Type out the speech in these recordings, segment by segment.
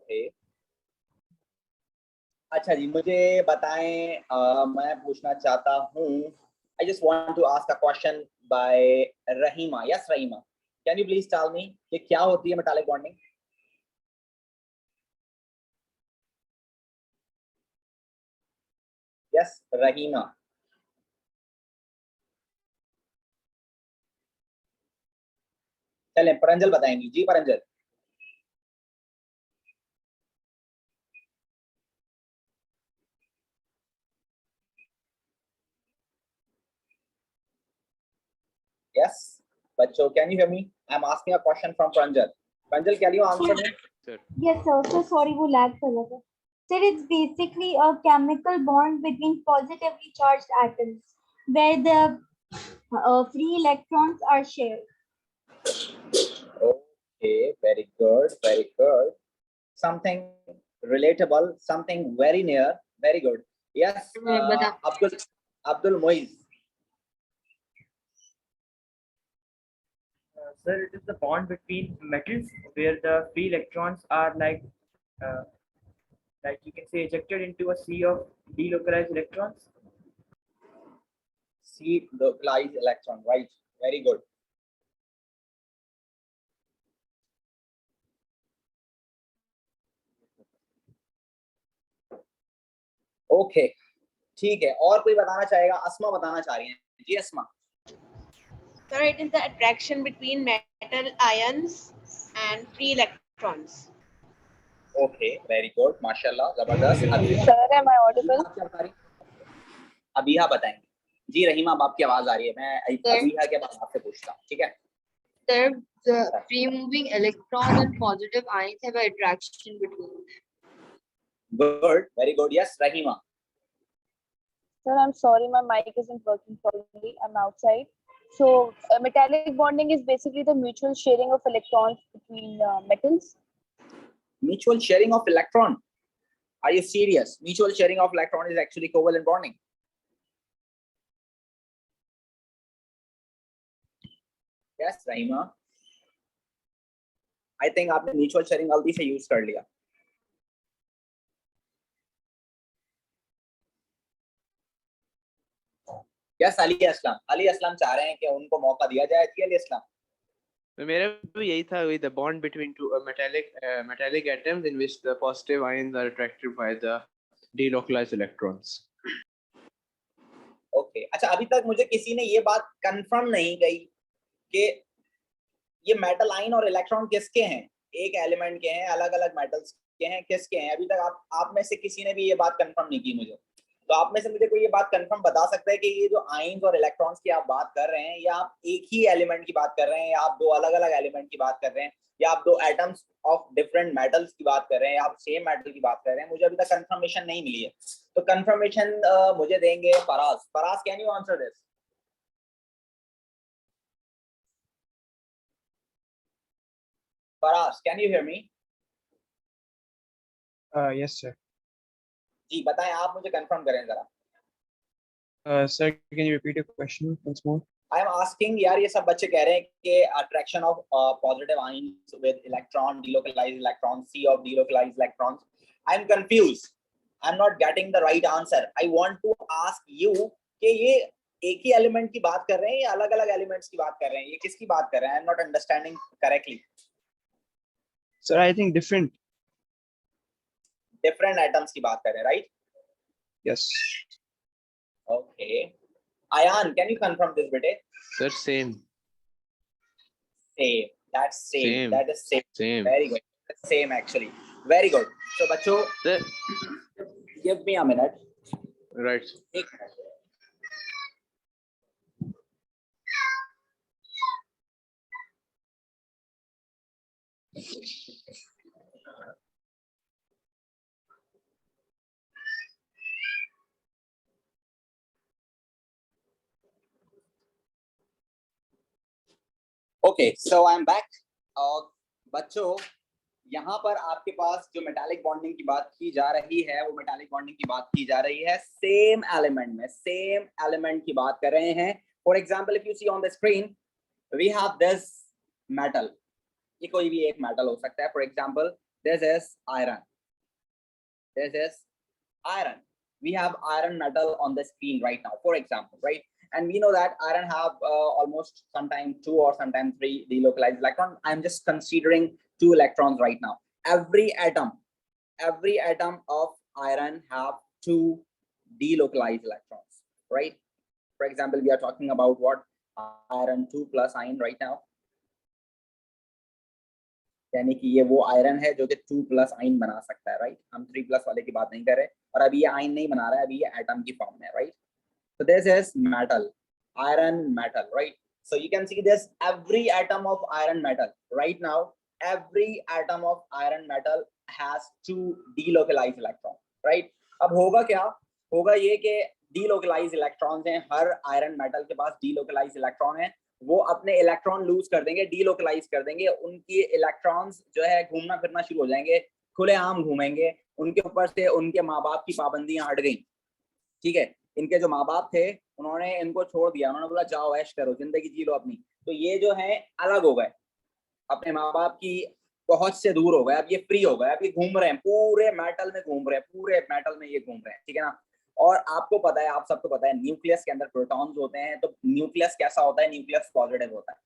Okay अच्छा जी, मुझे बताएं, मैं पूछना चाहता हूँ, I just want to ask a question by Rahima. Yes Rahima, can you please tell me कि क्या होती है मेटालिक बॉन्डिंग? यस रहीमा। चलें, परंजल बताएंगी। जी परंजल। यस बच्चों, can you hear me? I am asking a question from Pranjal. Pranjal, can you answer me? Yes, sir. So sorry, वो lag कर रहा था. Sir, it's basically a chemical bond between positively charged atoms where the free electrons are shared. Okay, very good, very good. Something relatable, something very near, very good. Yes, Abdul Moiz. Sir, it is the bond between metals where the free electrons are like you can say ejected into a sea of delocalized electrons. C localized electron, right? Very good. Okay ठीक है, और कोई बताना चाहेगा? अस्मा बताना चाह रही हैं। जी अस्मा। Sir, it is the attraction between metal ions and free electrons. Okay very good, माशाल्लाह, जबरदस्त। Sir, am I audible? Abiha बताएंगे। जी रहीमा, अब आपकी आवाज आ रही है। मैं अबीहा के बाद आपसे पूछता हूँ, ठीक है? Sir, the free moving electrons and positive ions have an attraction between them. Good, very good. Yes Rahima. Sir, I'm sorry, my mic isn't working properly. I'm outside. So, metallic bonding is basically the mutual sharing of electrons between metals. Mutual sharing of electron? Are you serious? Mutual sharing of electron is actually covalent bonding. Yes, Rahima. I think आपने mutual sharing गलती से use कर लिया. Yes, Ali Aslam. Ali Aslam चाह रहे हैं कि उनको मौका दिया जाए। जी अली असलम। तो मेरा भी यही था, with the bond between two metallic atoms in which the positive ions are attracted by the delocalized electrons. Okay, अच्छा अभी तक मुझे किसी ने ये बात कंफर्म नहीं कही कि ये मेटल आयन और इलेक्ट्रॉन किसके हैं? एक एलिमेंट के हैं, अलग अलग मेटल्स के हैं, किसके हैं? अभी तक आप में से किसी ने भी ये बात कंफर्म नहीं की मुझे। तो आप में से मुझे कोई ये बात कंफर्म बता सकता है कि ये जो आयन्स और इलेक्ट्रॉन्स की आप बात कर रहे हैं, या आप एक ही एलिमेंट की बात कर रहे हैं, या आप दो अलग अलग एलिमेंट की बात कर रहे हैं, या आप दो एटम्स ऑफ डिफरेंट मेटल्स की बात कर रहे हैं, या आप सेम मेटल की बात कर रहे हैं? मुझे अभी तक कंफर्मेशन नहीं मिली है, तो कंफर्मेशन मुझे देंगे Faraz. Faraz, can you answer this? Faraz, can you hear me? Yes sir. जी बताएं, आप मुझे कंफर्म करें जरा। Sir, can you repeat your question once more? I am asking, यार ये सब बच्चे कह रहे हैं कि attraction of positive ions with electron, delocalized electrons, sea of delocalized electrons. I am confused. I am not getting the right answer. I want to ask you कि ये एक ही एलिमेंट की बात कर रहे हैं या अलग अलग एलिमेंट्स की बात कर रहे हैं? ये किसकी बात कर रहे हैं? I am not understanding correctly. Sir, I think different atoms की बात कर रहे हैं, right? Yes. Okay. Ayan, can you confirm this, bete? Sir, same. Same. That's same. Same. That is same. Same. Very good. That's same actually. Very good. So, बच्चों, give me a minute. Right. एक minute. Okay, so I am back. और बच्चों, यहाँ पर आपके पास जो metallic bonding की बात की जा रही है, वो मेटालिक बॉन्डिंग की बात की जा रही है सेम एलिमेंट में, सेम एलिमेंट की बात कर रहे हैं। For example, if you see on the screen, we have this metal. ये कोई भी एक मेटल हो सकता है। For example, This is iron. This is iron. We have iron metal on the screen right now, for example, right? And we know that iron have almost sometimes 2 or sometimes 3 delocalized electrons. I'm just considering 2 electrons right now. Every atom of iron have 2 delocalized electrons, right? For example, we are talking about what? Iron 2 plus iron right now. यानी कि ये वो iron है जो कि 2 plus ion बना सकता है, राइट? हम 3 प्लस वाले की बात नहीं कर रहे, और अभी ये आयन नहीं बना रहा है, अभी ये एटम की फॉर्म में है, right? So this is metal, iron metal, right? So you can see this, every atom of iron metal right now, every atom of iron metal has 2 delocalized electrons, right? अब होगा क्या? होगा ये कि delocalized electrons हैं, हर iron metal के पास delocalized electron है, वो अपने इलेक्ट्रॉन लूज कर देंगे, डीलोकलाइज कर देंगे, उनकी इलेक्ट्रॉन्स जो है घूमना फिरना शुरू हो जाएंगे, खुलेआम घूमेंगे, उनके ऊपर से उनके माँ बाप की पाबंदियां हट गई, ठीक है? इनके जो माँ बाप थे उन्होंने इनको छोड़ दिया, उन्होंने बोला जाओ ऐश करो, जिंदगी जी लो अपनी, तो ये जो है अलग हो गए, अपने माँ बाप की पहुंच से दूर हो गए, अब ये फ्री हो गए, अब ये घूम रहे हैं, पूरे मेटल में घूम रहे हैं, पूरे मेटल में ये घूम रहे हैं, ठीक है ना? और आपको पता है, आप सबको पता है, न्यूक्लियस के अंदर प्रोटॉन्स होते हैं, तो न्यूक्लियस कैसा होता है? न्यूक्लियस पॉजिटिव होता है।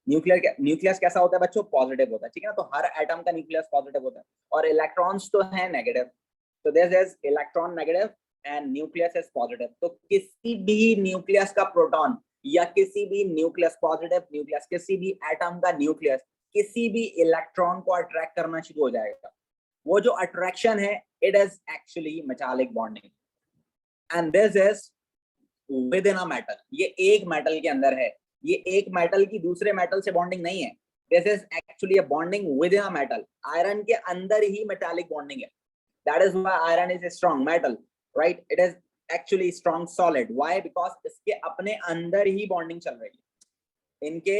न्यूक्लियस कैसा होता है बच्चों? पॉजिटिव होता है, ठीक है ना? तो हर एटम का न्यूक्लियस पॉजिटिव होता है, और इलेक्ट्रॉन्स तो है नेगेटिव, तो this is electron negative and nucleus is positive. तो किसी भी न्यूक्लियस का प्रोटॉन या किसी भी न्यूक्लियस, पॉजिटिव न्यूक्लियस, किसी भी एटम का न्यूक्लियस किसी भी इलेक्ट्रॉन को अट्रैक्ट करना शुरू हो जाएगा। वो जो अट्रैक्शन है, it is actually metallic bonding, and this is with in a metal. ये एक मेटल के अंदर है, ये एक मेटल की दूसरे मेटल से बॉन्डिंग नहीं है, this is actually a bonding with in a metal. Iron के अंदर ही मेटालिक बॉन्डिंग है, that is why iron is a strong metal, right? It is actually strong solid. Why? Because इसके अपने अंदर ही बॉन्डिंग चल रही है, इनके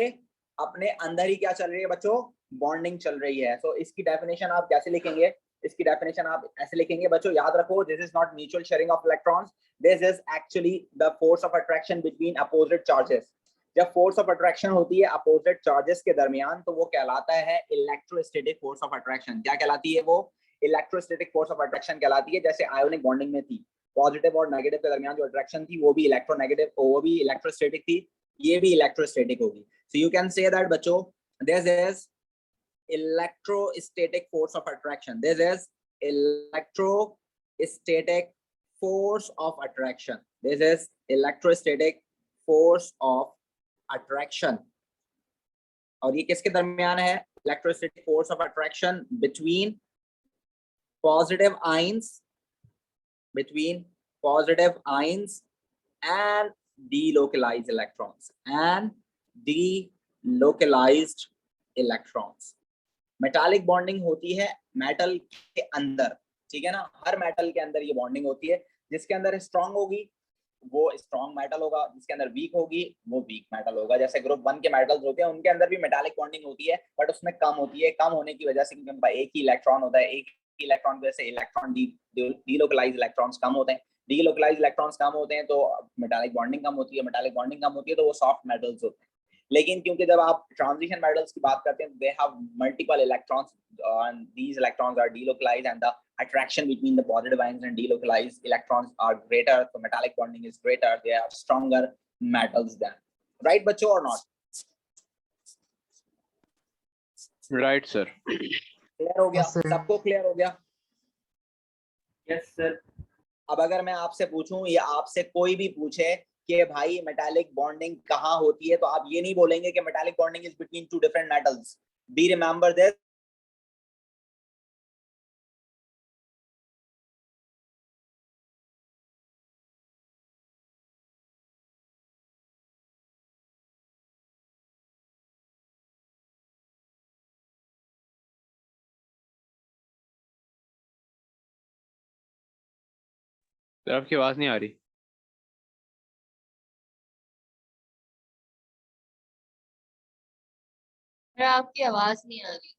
अपने अंदर ही क्या चल रही है बच्चों? बॉन्डिंग चल रही है। तो इसकी डेफिनेशन आप कैसे लिखेंगे? इसकी डेफिनेशन आप ऐसे लिखेंगे बच्चों, याद रखो, this is not mutual sharing of electrons, this is actually the force of attraction between opposite charges. जब फोर्स ऑफ अट्रैक्शन होती है अपोजिट चार्जेस के दरमियान, तो वो कहलाता है इलेक्ट्रोस्टैटिक फोर्स ऑफ अट्रैक्शन। क्या कहलाती है वो? इलेक्ट्रोस्टैटिक फोर्स ऑफ अट्रैक्शन कहलाती है। जैसे आयोनिक बॉन्डिंग में थी, पॉजिटिव और नेगेटिव के दरमियान जो अट्रैक्शन थी वो भी इलेक्ट्रोनेगेटिव, वो भी इलेक्ट्रोस्टैटिक थी, ये भी इलेक्ट्रोस्टैटिक होगी। So you can say that बच्चों, this is electrostatic force of attraction, this is electrostatic force of attraction, this is electrostatic force of attraction। और ये किसके दरमियान है? electrostatic force of attraction between positive ions, between positive ions and delocalized electrons, and delocalized electrons। Metallic bonding होती है metal के अंदर, ठीक है ना? हर मेटल के अंदर ये बॉन्डिंग होती है, जिसके अंदर स्ट्रांग होगी वो स्ट्रांग मेटल होगा, जिसके अंदर वीक होगी वो वीक मेटल होगा। जैसे ग्रुप 1 के मेटल्स होते हैं, उनके अंदर भी मेटालिक बॉन्डिंग होती है, बट उसमें कम होती है, कम होने की वजह से, क्योंकि उनका एक ही इलेक्ट्रॉन होता है, एक ही इलेक्ट्रॉन की वजह से इलेक्ट्रॉन डीलोकलाइज इलेक्ट्रॉन्स कम होते हैं, डीलोकलाइज इलेक्ट्रॉन्स कम होते हैं तो मेटालिक बॉन्डिंग कम होती है, मेटालिक बॉन्डिंग कम होती है तो वो सॉफ्ट मेटल्स होते हैं। लेकिन क्योंकि जब आप ट्रांजिशन मेटल्स की बात करते हैं, they have multiple electrons, and these electrons are delocalized, and the attraction between the positive ions and delocalized electrons are greater, so metallic bonding is greater, they are stronger metals than, right बच्चों or not? Right, sir. Clear हो गया? सबको clear हो गया? Yes, sir. अब अगर मैं आपसे पूछूं या आपसे कोई भी पूछे कि भाई मेटालिक बॉन्डिंग कहाँ होती है, तो आप ये नहीं बोलेंगे कि metallic bonding is between 2 different metals. Be remember this, sir आपकी आवाज नहीं आ रही। आपकी आवाज नहीं आ रही।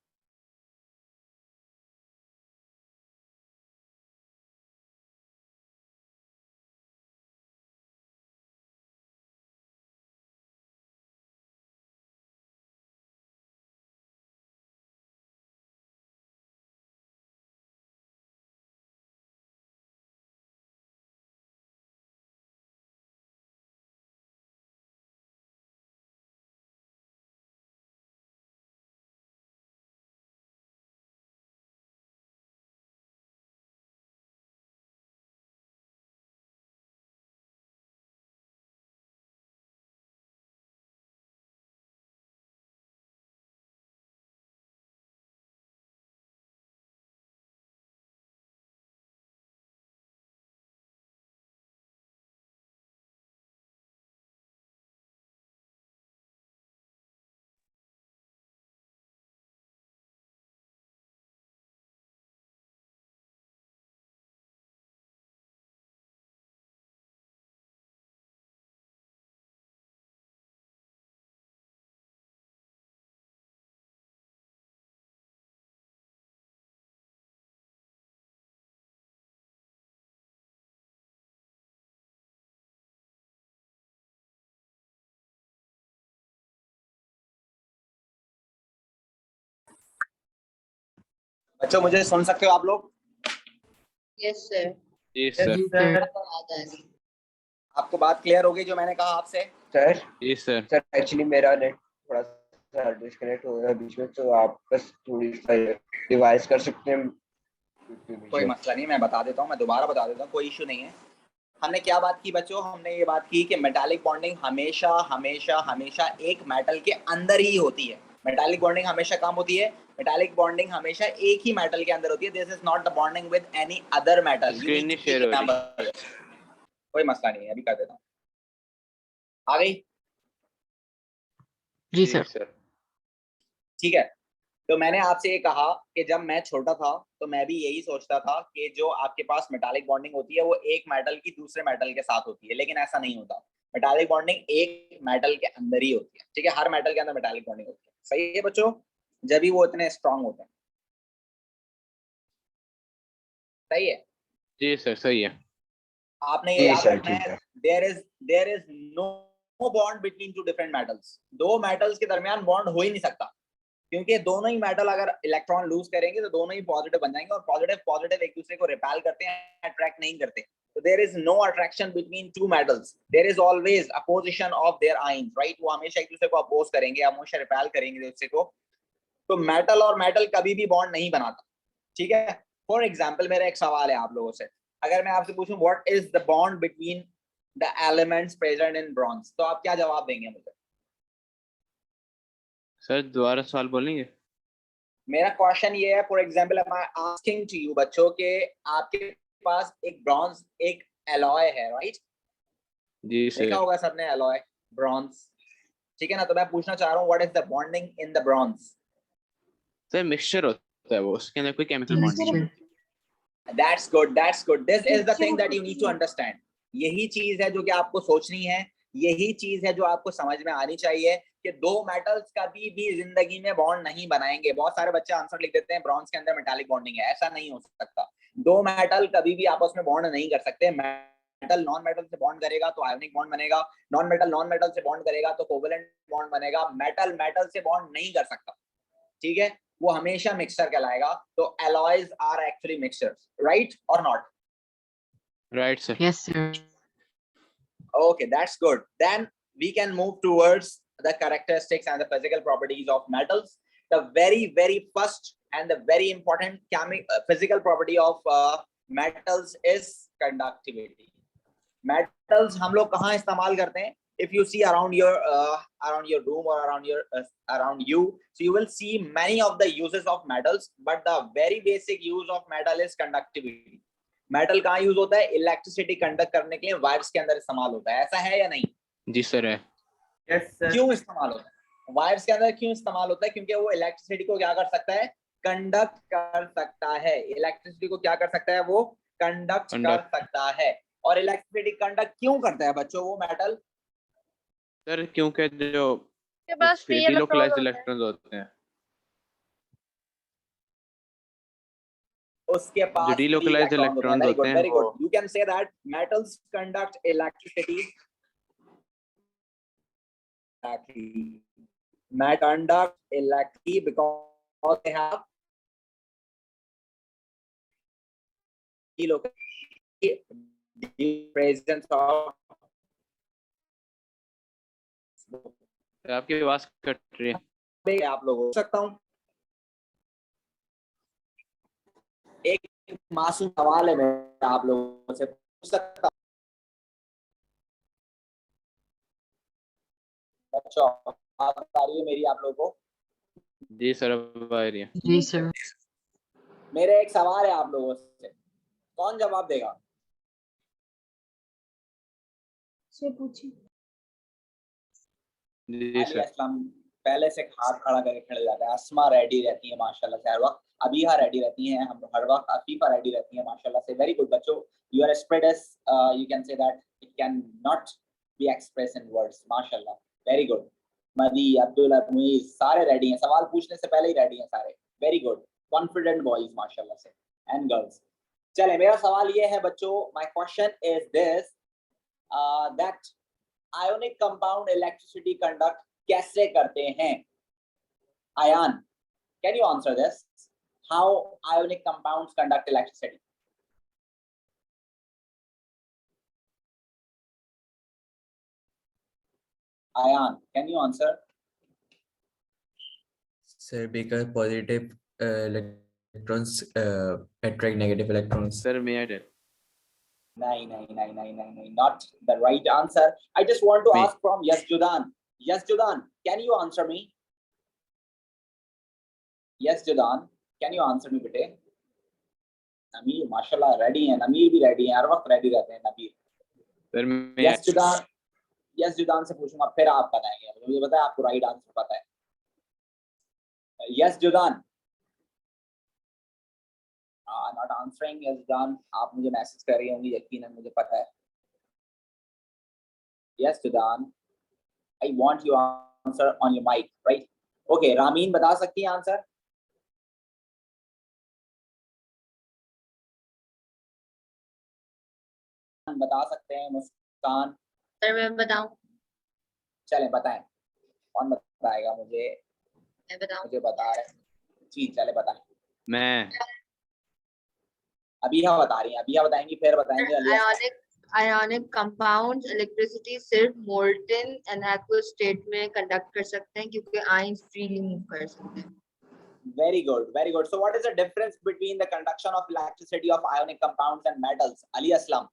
बच्चों मुझे सुन सकते हो आप लोग? Yes, sir. जी Yes, सर। sir. बात आ रही। आपको बात क्लियर हो गई जो मैंने कहा आपसे? सर जी सर। सर एक्चुअली मेरा नेट थोड़ा सा डिस्कनेक्ट हो गया बीच में, तो आप बस थोड़ी सा रिवाइज कर सकते हैं कोई मसला नहीं, मैं बता देता हूँ, मैं दोबारा बता देता हूँ, कोई इशू नहीं है। हमने क्या बात की बच्चों? हमने ये बात की कि मेटालिक बॉन्डिंग हमेशा हमेशा हमेशा एक मेटल के अंदर ही होती है। मेटालिक बॉन्डिंग हमेशा कहाँ होती है? मेटालिक बॉन्डिंग हमेशा एक ही मेटल के अंदर होती है। This is not the bonding with any other metal. Screen नहीं शेयर हो रही। कोई मसला नहीं है, अभी कर देता हूँ। आ गई? जी सर। ठीक है। तो मैंने आपसे ये कहा कि जब मैं छोटा था तो मैं भी यही सोचता था कि जो आपके पास मेटालिक बॉन्डिंग होती है वो एक मेटल की दूसरे मेटल के साथ होती है, लेकिन ऐसा नहीं होता। मेटालिक बॉन्डिंग एक मेटल के अंदर ही होती है। ठीक है, हर मेटल के अंदर मेटालिक बॉन्डिंग होती है। सही है बच्चों? जब भी वो इतने स्ट्रांग होते हैं। सही है? जी सर सही है। आपने ये याद रखना है, there is no bond between two different metals. दो मेटल्स के दरमियान बॉन्ड हो ही नहीं सकता, क्योंकि दोनों ही मेटल अगर इलेक्ट्रॉन लूज करेंगे तो दोनों ही पॉजिटिव बन जाएंगे, और पॉजिटिव पॉजिटिव एक दूसरे को रिपेल करते हैं, अट्रैक्ट नहीं करते। तो there is no attraction between two metals, there is always opposition of their ions, right? वो हमेशा एक दूसरे को अपोज करेंगे, हमेशा रिपेल करेंगे एक दूसरे को। तो मेटल और मेटल कभी भी बॉन्ड नहीं बनाता। ठीक है? फॉर एग्जांपल मेरा एक सवाल है आप लोगों से, अगर मैं आपसे पूछूं what is the bond between the elements present in bronze, तो आप क्या जवाब देंगे मुझे? सर दोबारा सवाल बोलेंगे? मेरा क्वेश्चन ये है, for example I am asking to you बच्चों के आपके पास एक ब्रॉन्ज एक एलॉय है, राइट? जी सर। देखा होगा सबने एलॉय, ब्रॉन्ज। ठीक है ना? तो मैं पूछना चाह रहा हूँ what is the bonding in the bronze? Sir mixture होता है वो, उसके अंदर कोई केमिकल बॉन्डिंग नहीं होती। That's good, that's good. This is the thing that you need to understand. यही चीज है जो कि आपको सोचनी है, यही चीज है जो आपको समझ में आनी चाहिए कि दो मेटल्स कभी भी जिंदगी में बॉन्ड नहीं बनाएंगे। बहुत सारे बच्चे आंसर लिख देते हैं ब्रॉन्ज के अंदर मेटालिक बॉन्डिंग है, ऐसा नहीं हो सकता। दो मेटल कभी भी आपस में बॉन्ड नहीं कर सकते। मेटल नॉन मेटल से बॉन्ड करेगा तो आयोनिक बॉन्ड बनेगा, नॉन मेटल से बॉन्ड करेगा तो कोवेलेंट बॉन्ड बनेगा। मेटल मेटल से बॉन्ड नहीं कर सकता। ठीक है? वो हमेशा मिक्सचर कहलाएगा। तो alloys are actually mixtures, right or not? Right sir. Yes sir. Okay, that's good. Then we can move towards the characteristics and the physical properties of metals. The very first and the very important physical property of metals is conductivity. Metals हम लोग कहाँ इस्तेमाल करते हैं? If you see around your room or around you, so you will see many of the uses of metals, but the very basic use of metal is conductivity. Metal कहाँ use होता है? Electricity conduct करने के लिए wires के अंदर इस्तेमाल होता है। ऐसा है या नहीं? जी सर है। Yes, sir. क्यों इस्तेमाल होता है वायर्स के अंदर? क्यों इस्तेमाल होता है? क्योंकि वो इलेक्ट्रिसिटी को क्या कर सकता है? कंडक्ट कर सकता है। इलेक्ट्रिसिटी को क्या कर सकता है? वो कंडक्ट कर सकता है। और इलेक्ट्रिसिटी कंडक्ट क्यों करता है बच्चों वो मेटल? सर क्योंकि जो के पास free डिलोकलाइज्ड electrons इलेक्ट्रॉन्स होते हैं, उसके पास जो delocalized electrons होते हैं, वेरी गुड। वो- you can say that metals conduct electricity conduct electricity because they have the presence of आपकी आवाज कट रही है। आप लोगों को सकता हूं एक मासूम सवाल है, मैं आप लोगों से पूछ सकता हूं? अच्छा, बात आ रही है मेरी आप लोगों को? जी सर अब आ रही है। जी सर। मेरे एक सवाल है आप लोगों से, कौन जवाब देगा? पूछिए। जी सर। असलम पहले से हाथ खड़ा करके खड़े जाता है। अस्मा रेडी रहती है माशाल्लाह से हर वक्त, अबीहा रेडी रहती हैं हम हर वक्त, अफीफा रेडी रहती है माशाल्लाह से। वेरी गुड बच्चों, you are spread as you can say that it can not be express in words. माशाल्लाह वेरी गुड। मदी, अब्दुल, मुईज सारे रेडी हैं, सवाल पूछने से पहले ही रेडी हैं सारे। वेरी गुड, कॉन्फिडेंट बॉयज माशाल्लाह से एंड गर्ल्स। चले, मेरा सवाल ये है बच्चों, my question is this that ionic compound electricity conduct कैसे करते हैं? Ayaan, can you answer this? how ionic compounds conduct electricity? Ayan, can you answer? Sir, because positive electrons attract negative electrons. Sir, may I tell? No, not the right answer. I just want to Me. ask from Yes Judan. Yes Judan, can you answer me? Yes Judan, can you answer me bete? Nameer, mashallah, ready है. Nameer भी ready है. हर वक्त ready रहते हैं Nameer. Sir, may Yes Judan, Yes Judan से पूछूंगा फिर आप बताएंगे. मुझे पता है आपको right answer पता है. Yes Judan. Not answering. Yes Judan, आप मुझे मैसेज कर रही होंगी यकीनन मुझे पता है. Yes Judan, I want you answer on your mic, right? Okay, Ramin बता सकती है आंसर? बता सकते हैं मुस्कान? सर मैं बताऊं? चलें बताएं. कौन बताएगा मुझे? मैं बताऊं? मुझे बता रहे हैं. जी चले बताएं. मैं अभी बता रही हैं. अभी बताएंगी फिर बताएंगे. आयोनिक कंपाउंड्स इलेक्ट्रिसिटी सिर्फ मोल्टन एंड एक्वस स्टेट में कंडक्ट कर सकते हैं क्योंकि आयंस फ्रीली मूव कर सकते हैं. Very good, very good. So what is the difference between the conduction of electricity of ionic compounds and metals? Ali Aslam,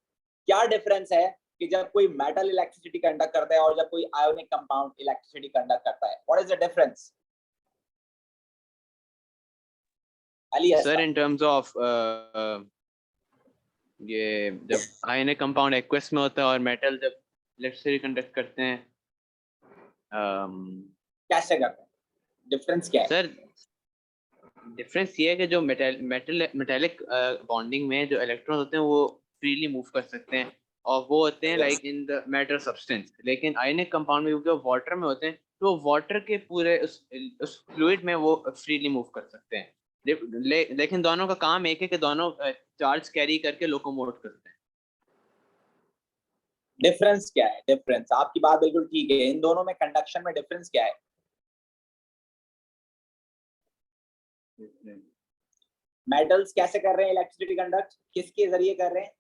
क्या डिफरेंस है कि जब कोई मेटल इलेक्ट्रिसिटी कंडक्ट करता है और जब कोई आयोनिक कंपाउंड इलेक्ट्रिसिटी कंडक्ट करता है? What is the difference? Ali Sir, in terms of ये जब आयनिक कंपाउंड एक्वस में होता है और मेटल जब इलेक्ट्रिसिटी कंडक्ट करते हैं कैसे करते हैं? डिफरेंस क्या है? सर डिफरेंस ये है कि जो मेटेलिक बॉन्डिंग में जो इलेक्ट्रॉन होते हैं वो फ्रीली मूव कर सकते हैं और वो होते हैं like in the matter substance. लेकिन आयनिक कंपाउंड में क्योंकि वाटर में होते हैं तो वाटर के पूरे उस फ्लूइड में वो फ्रीली मूव कर सकते हैं. लेकिन दोनों का काम एक है कि दोनों चार्ज कैरी करके लोकोमोट करते हैं. डिफरेंस क्या है? डिफरेंस, आपकी बात बिल्कुल ठीक है. इन दोनों में कंडक्शन में डिफरेंस क्या है? मेटल्स कैसे कर रहे हैं इलेक्ट्रिसिटी कंडक्ट? किसके जरिए कर रहे हैं?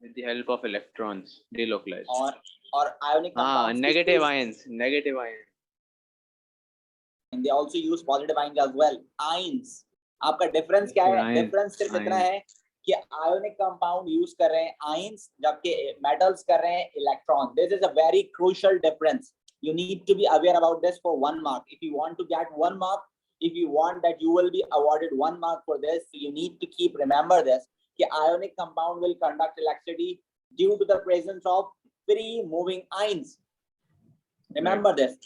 With the help of electrons delocalized. और आयोनिक हाँ, negative ions. And they also use positive ions as well. Ions. आपका डिफरेंस क्या है? डिफरेंस सिर्फ इतना है कि आयोनिक कंपाउंड यूज कर रहे हैं आयंस जबकि मेटल्स कर रहे हैं electron. This is a very crucial difference. You need to be aware about this for 1 mark. If you want to get 1 mark, if you want that you will be awarded 1 mark for this, so you need to keep remember this. The ionic compound will conduct electricity due to the presence of free moving ions. Remember this,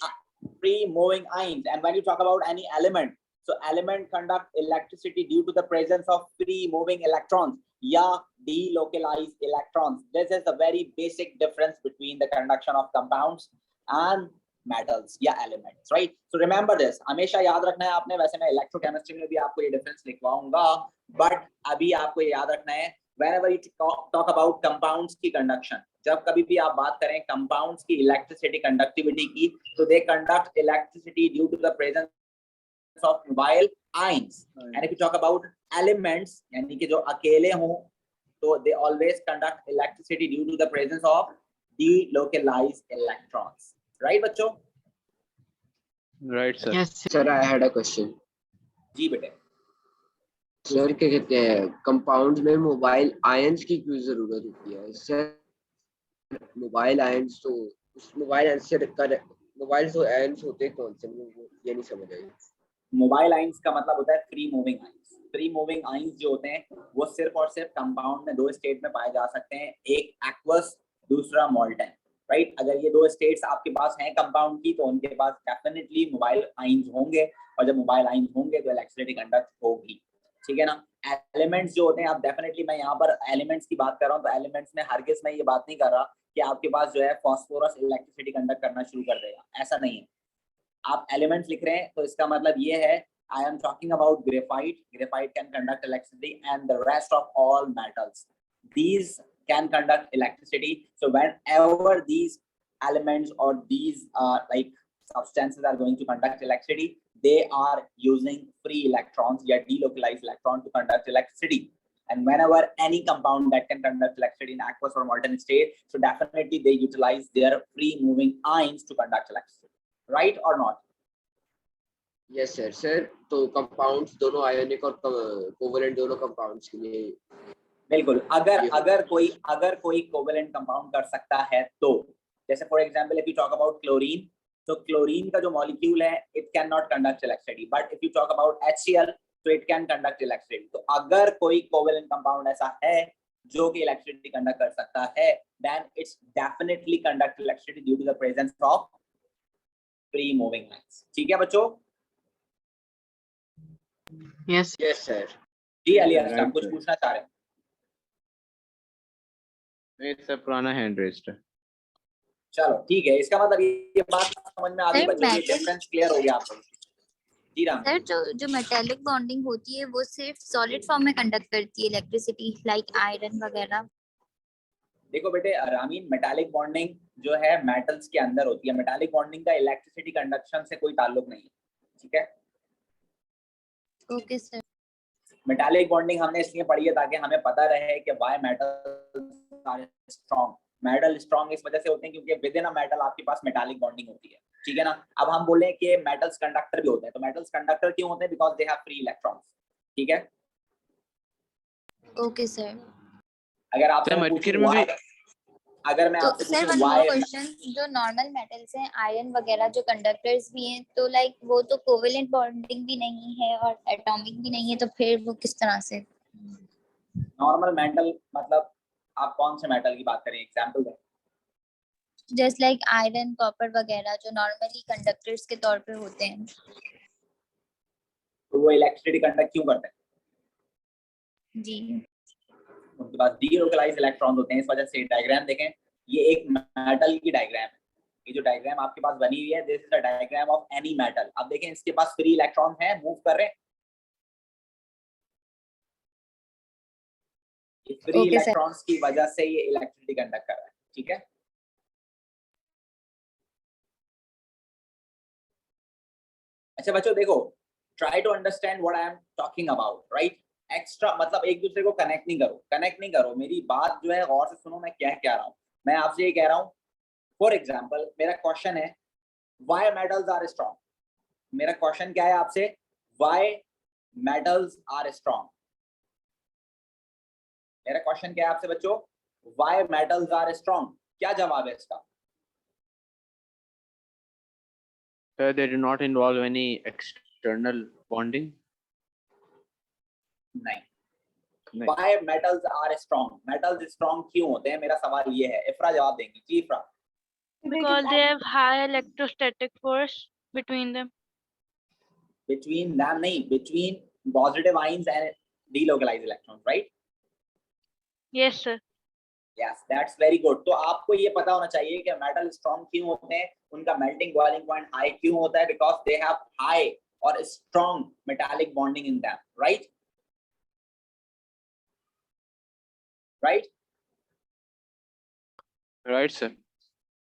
free moving ions. And when you talk about any element, so element conduct electricity due to the presence of free moving electrons, yeah, delocalized electrons. This is the very basic difference between the conduction of compounds and metals या elements, right? So remember this. हमेशा याद रखना है आपने. वैसे मैं electrochemistry में भी आपको ये डिफरेंस लिखवाऊंगा, बट अभी आपको ये याद रखना है whenever you talk about compounds की conduction, जब कभी भी आप बात करें compounds की electricity conductivity की, तो they conduct electricity due to the presence of mobile ions. And if you talk about elements, यानी कि जो अकेले हों, तो they always conduct electricity due to the presence of delocalized electrons. Right, बच्चों? Right, sir. Yes, sir. I had a question. जी बेटे. Sir क्या कहते हैं कंपाउंड्स में मोबाइल आयंस की क्यों जरूरत होती है? सर मोबाइल आयंस तो उस मोबाइल आयंस से मोबाइल तो आयंस होते हैं कौन से? मुझे ये नहीं समझ आई. मोबाइल आयंस का मतलब होता है free moving ions. Free moving ions जो होते हैं वो सिर्फ और सिर्फ कंपाउंड में 2 स्टेट में पाए जा सकते हैं. एक एक्वस, दूसरा मोल्टन. राइट, अगर ये 2 स्टेट्स आपके पास हैं कंपाउंड की तो उनके पास डेफिनेटली मोबाइल आयंस होंगे और जब मोबाइल आयंस होंगे तो इलेक्ट्रिसिटी कंडक्ट होगी. ठीक है ना. एलिमेंट्स जो होते हैं, आप डेफिनेटली, मैं यहाँ पर एलिमेंट्स की बात कर रहा हूँ, तो एलिमेंट्स में हरगिज़ मैं ये बात नहीं कर रहा कि आपके पास जो है फास्फोरस इलेक्ट्रिसिटी कंडक्ट करना शुरू कर देगा. ऐसा नहीं है. आप एलिमेंट्स लिख रहे हैं तो इसका मतलब ये है I am talking about graphite. Graphite can conduct electricity and the rest of all metals. These can conduct electricity. So whenever these elements or these like substances are going to conduct electricity, they are using free electrons या delocalized electron to conduct electricity. And whenever any compound that can conduct electricity in aqueous or molten state, so definitely they utilize their free moving ions to conduct electricity. Right or not? Yes sir sir तो compounds दोनों ionic और covalent दोनों compounds के लिए बिल्कुल, अगर कोई covalent compound कर सकता है तो, जैसे for example if you talk about chlorine, तो क्लोरीन का जो मॉलिक्यूल है it can not conduct electricity, but if you talk about HCl तो इट कैन कंडक्ट इलेक्ट्रिसिटी. तो अगर कोई कोवेलेंट कंपाउंड ऐसा है जो कि इलेक्ट्रिसिटी कंडक्ट कर सकता है, then it's definitely conduct electricity due to the presence of free moving ions. ठीक है बच्चों? Yes sir. जी अली असलम कुछ पूछना चाह रहे हैं? इट्स अ पुराना हैंड रेज्ड है. चलो ठीक है, इसका मतलब ये बात समझ में आ गई बच्चों, ये डिफरेंस क्लियर हो गया आपको? जी राम सर जो मेटालिक बॉन्डिंग होती है वो सिर्फ सॉलिड फॉर्म में कंडक्ट करती है इलेक्ट्रिसिटी, लाइक आयरन वगैरह. देखो बेटे रामीन, मेटालिक बॉन्डिंग जो है मेटल्स के अंदर होती है. मेटालिक बॉन्डिंग का इलेक्ट्रिसिटी कंडक्शन से कोई ताल्लुक नहीं है. ठीक है? Okay sir. मेटालिक बॉन्डिंग हमने इसलिए पढ़ी है ताकि हमें पता रहे कि why metals are strong. Metal strong इस वजह से होते हैं क्योंकि विद इन अ मेटल आपके पास मेटालिक बॉन्डिंग होती है. ठीक है ना? अब हम बोले कि मेटल्स कंडक्टर भी होते हैं, तो मेटल्स कंडक्टर क्यों होते हैं? Because they have free electrons. ठीक है? Okay sir. अगर आपसे अगर मैं आपसे सर पूछूं वन मोर व्हाई, क्वेश्चन, जो नॉर्मल मेटल्स हैं आयरन वगैरह जो कंडक्टर्स भी हैं, तो लाइक वो तो कोवेलेंट बॉन्डिंग भी नहीं है और एटॉमिक भी नहीं है, तो फिर वो किस तरह से? नॉर्मल मेटल मतलब आप कौन से मेटल की बात करें? एग्जांपल दें. जस्ट लाइक आयरन, कॉपर वगैरह जो नॉर्मली कंडक्टर्स के तौर पे होते हैं, तो वो इलेक्ट्रिसिटी कंडक्ट क्यों करते हैं? जी. उनके पास डीलोकलाइज्ड इलेक्ट्रॉन होते हैं. इस वजह से डायग्राम देखें, ये एक मेटल की डायग्राम है. ये जो डायग्राम आपके पास बनी हुई है, this is the diagram of any metal. अब देखें इसके पास फ्री इलेक्ट्रॉन है, मूव कर रहे हैं. ये फ्री इलेक्ट्रॉन्स की वजह से ये इलेक्ट्रिसिटी कंडक्ट कर रहा है. ठीक है? अच्छा बच्चों देखो, try to understand what I am talking about. Right? Extra मतलब एक दूसरे को कनेक्ट नहीं करो. मेरी बात जो है गौर से सुनो, मैं क्या कह रहा हूँ. मैं आपसे ये कह रहा हूँ, फॉर एग्जाम्पल मेरा क्वेश्चन है व्हाई मेटल्स आर स्ट्रॉन्ग. मेरा क्वेश्चन क्या है आपसे? Why metals are strong. मेरा क्वेश्चन क्या है आपसे बच्चों? Why metals are strong. क्या जवाब है इसका? Sir, they do not involve any external bonding. नहीं. Why metals are strong? Metals strong क्यों होते हैं? मेरा सवाल ये है. इफ्रा जवाब देंगी. जी इफ्रा. Because they have high electrostatic force between them. Between them नहीं, between positive ions and delocalized electrons, right? Yes sir. Yes, that's very good. तो आपको ये पता होना चाहिए कि मेटल स्ट्रॉन्ग क्यों होते हैं, उनका मेल्टिंग बॉइलिंग पॉइंट हाई क्यों होता है? बिकॉज दे हैव हाई और strong metallic bonding in them. Right? Right? Right sir.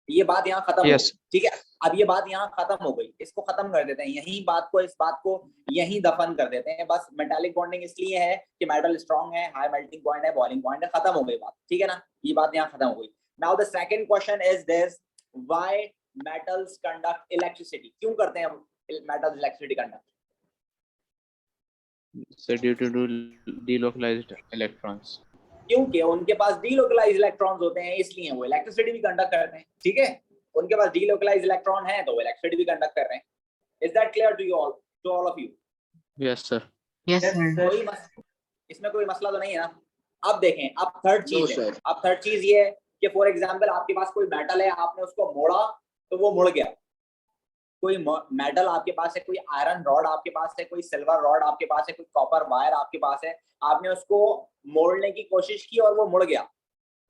ये बात यहाँ खत्म Yes. हो. ठीक है? अब ये बात यहाँ खत्म हो गई. इसको खत्म कर देते हैं यही बात को, इस बात को यही दफन कर देते हैं. बस मेटालिक बॉन्डिंग इसलिए है कि मेटल स्ट्रॉन्ग है, हाई मेल्टिंग पॉइंट है, बॉइलिंग पॉइंट है. खत्म हो गई बात. ठीक है ना? ये बात यहाँ खत्म हो गई. Now the second question is this, why metals conduct electricity. क्यों करते हैं metals electricity conduct? Sir, due to delocalized electrons. क्योंकि उनके पास डीलोकलाइज्ड इलेक्ट्रॉन्स होते हैं, इसलिए वो इलेक्ट्रिसिटी भी कंडक्ट करते हैं. ठीक है? उनके पास डीलोकलाइज्ड इलेक्ट्रॉन है तो वो इलेक्ट्रिसिटी भी कंडक्ट कर रहे हैं. Is that clear to you all, to all of you? Yes sir. इसमें कोई मसला तो नहीं है ना? अब देखें, अब थर्ड No, चीज है. sir. अब थर्ड चीज ये है कि फॉर एग्जांपल आपके पास कोई मेटल है, आपने उसको मोड़ा तो वो मुड़ गया. कोई मेटल आपके पास है, कोई आयरन रॉड आपके पास है, कोई सिल्वर रॉड आपके पास है, कोई कॉपर वायर आपके पास है, आपने उसको मोड़ने की कोशिश की और वो मुड़ गया.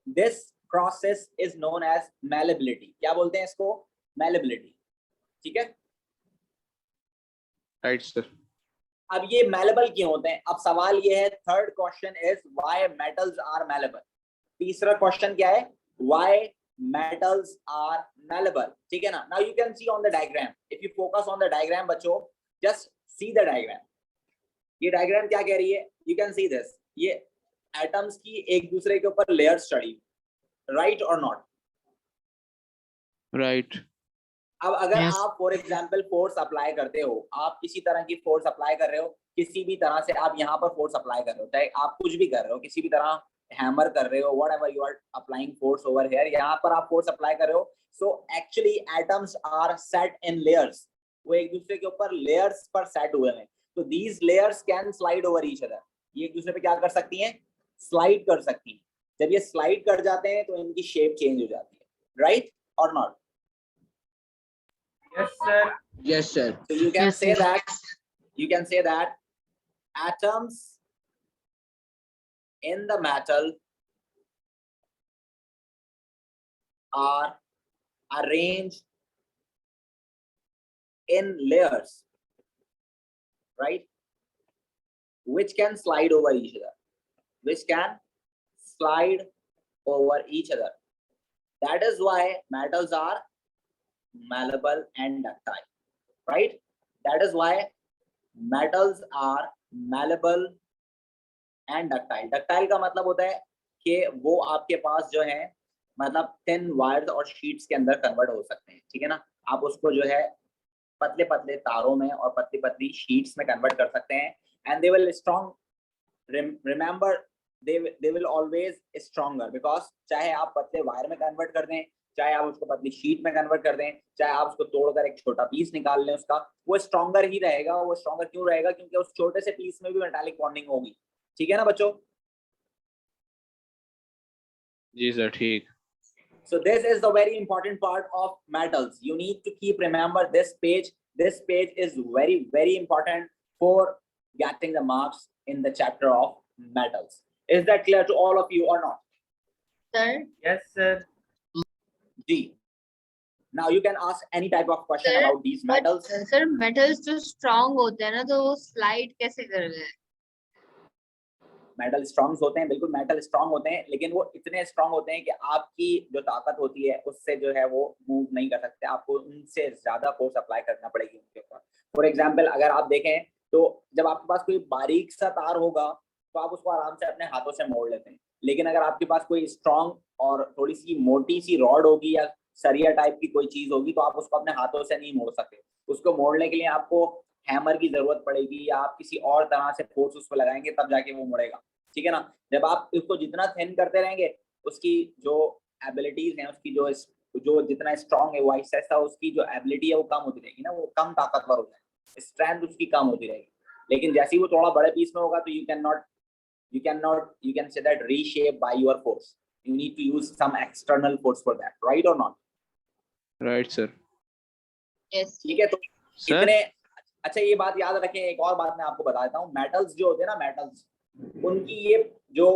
This process is known as malleability. क्या बोलते हैं इसको? मैलेबिलिटी. ठीक है? Right sir. अब ये मैलेबल क्यों होते हैं? अब सवाल ये है, third question is why metals are malleable. तीसरा क्वेश्चन क्या है? Why metals are malleable. ठीक है ना? Now you can see on the diagram, if you focus on the diagram बच्चों, जस्ट सी द डायग्राम. ये डायग्राम क्या कह रही है? You can see this. ये एटम्स की एक दूसरे के ऊपर लेयर स्टडी, राइट और नॉट? राइट. अब अगर Yes. आप फॉर एग्जांपल फोर्स अप्लाई करते हो, आप किसी तरह की फोर्स अप्लाई कर रहे हो, किसी भी तरह से आप यहाँ पर फोर्स अप्लाई कर रहे हो, चाहे आप कुछ भी कर रहे हो, किसी भी तरह हैमर कर रहे हो, whatever you are applying force over here, यहाँ पर आप फोर्स अप्लाई कर रहे हो. So actually atoms are set in layers. वो एक दूसरे के ऊपर लेयर्स पर सेट हुए हैं. तो these layers can slide over each other. ये एक दूसरे पे क्या कर सकती हैं? स्लाइड कर सकती हैं. जब ये स्लाइड कर जाते हैं तो इनकी शेप चेंज हो जाती है, राइट और not? Yes, sir. Yes, sir. So you can say that atoms in the metal are arranged in layers, right? Which can slide over each other. That is why metals are malleable and ductile, right? That is why metals are malleable and ductile. Ductile का मतलब होता है कि वो आपके पास जो है मतलब थिन वायर्स और शीट्स के अंदर कन्वर्ट हो सकते हैं, ठीक है ना? आप उसको जो है पतले पतले तारों में और पतली पतली शीट्स में कन्वर्ट कर सकते हैं. And they will strong, remember they will always stronger because चाहे आप पतले वायर में कन्वर्ट कर दें, चाहे आप उसको पतली शीट में कन्वर्ट कर दें, चाहे आप उसको तोड़कर एक छोटा पीस निकाल लें उसका, वो स्ट्रॉन्गर ही रहेगा. वो स्ट्रॉन्गर क्यों रहेगा? क्योंकि उस छोटे से पीस में भी मेटालिक बॉन्डिंग होगी. ठीक है ना बच्चों? जी सर, ठीक. So this is the very important part of metals. You need to keep remember this page. This page is very important for getting the marks in the chapter of metals. Is that clear to all of you or not? Sir. Yes, sir. G. Now you can ask any type of question Sir, about these metals. Sir, metals जो strong होते हैं ना, तो वो slide कैसे कर रहे हैं? मेटल स्ट्रॉन्ग होते हैं, बिल्कुल मेटल स्ट्रॉन्ग होते हैं, लेकिन वो इतने स्ट्रॉन्ग होते हैं कि आपकी जो ताकत होती है उससे जो है वो मूव नहीं कर सकते. आपको उनसे ज्यादा फोर्स अप्लाई करना पड़ेगी उनके ऊपर. फॉर एग्जांपल अगर आप देखें तो जब आपके पास कोई बारीक सा तार होगा तो आप उसको आराम से अपने हाथों से मोड़ लेते हैं. लेकिन अगर आपके पास कोई स्ट्रॉन्ग और थोड़ी सी मोटी सी रॉड होगी या सरिया टाइप की कोई चीज होगी तो आप उसको अपने हाथों से नहीं मोड़ सकते. उसको मोड़ने के लिए आपको हैमर की जरूरत पड़ेगी या आप किसी और तरह से फोर्स उस पर लगाएंगे तब जाके वो मुड़ेगा. ठीक है ना? जब आप उसको जितना थिन करते रहेंगे उसकी जो एबिलिटीज हैं, उसकी जो जितना स्ट्रॉन्ग है वो ऐसा उसकी जो एबिलिटी है वो कम होती रहेगी ना, वो कम ताकतवर हो जाएगी, स्ट्रेंथ उसकी कम होती रहेगी. लेकिन जैसे ही वो थोड़ा बड़े पीस में होगा तो you can say that reshape by your force. You need to use some external force for that, right or not? Right, sir. Yes. ठीक है. तो Sir? इतने अच्छा ये बात याद रखें. एक और बात मैं आपको बता देता हूँ. मेटल्स जो होते हैं ना, मेटल्स उनकी ये जो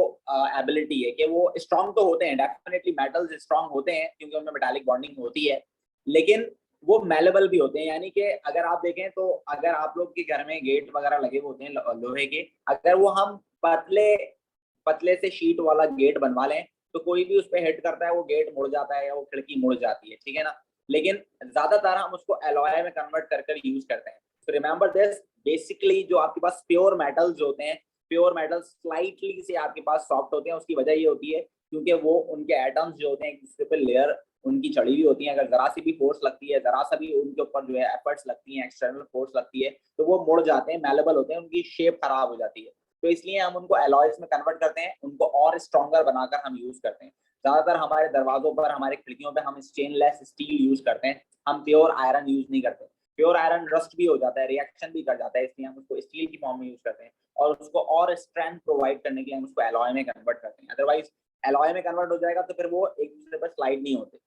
एबिलिटी है कि वो स्ट्रॉन्ग तो होते हैं, डेफिनेटली मेटल्स स्ट्रॉन्ग होते हैं क्योंकि उनमें मेटालिक बॉन्डिंग होती है, लेकिन वो मेलेबल भी होते हैं. यानी कि अगर आप देखें तो अगर आप लोग के घर में गेट वगैरह लगे होते हैं लोहे के, अगर वो हम पतले से शीट वाला गेट बनवा लें तो कोई भी उस पर हिट करता है वो गेट मुड़ जाता है या वो खिड़की मुड़ जाती है. ठीक है ना? लेकिन ज्यादातर हम उसको एलॉय में कन्वर्ट कर यूज करते हैं. तो रिमेंबर दिस, बेसिकली जो आपके पास प्योर मेटल्स होते हैं, प्योर मेटल्स स्लाइटली से आपके पास सॉफ्ट होते हैं. उसकी वजह ये होती है क्योंकि वो उनके एटम्स जो होते हैं एक दूसरे पे लेयर उनकी चढ़ी हुई होती है. अगर जरा सी भी फोर्स लगती है, जरा सा भी उनके ऊपर जो है एफर्ट्स लगती हैं, एक्सटर्नल फोर्स लगती है तो वो मुड़ जाते हैं, मेलेबल होते हैं, उनकी शेप खराब हो जाती है. तो इसलिए हम उनको एलॉयज में कन्वर्ट करते हैं, उनको और स्ट्रॉन्गर बनाकर हम यूज करते हैं. ज्यादातर हमारे दरवाजों पर, हमारे खिड़कियों पे हम स्टेनलेस स्टील यूज करते हैं, हम प्योर आयरन यूज नहीं करते. प्योर आयरन रस्ट भी हो जाता है, रिएक्शन भी कर जाता है, इसलिए हम उसको स्टील की फॉर्म में यूज करते हैं और उसको और स्ट्रेंथ प्रोवाइड करने के लिए हम उसको एलॉय में कन्वर्ट करते हैं. अदरवाइज एलॉय में कन्वर्ट हो जाएगा तो फिर वो एक दूसरे पर स्लाइड नहीं होते.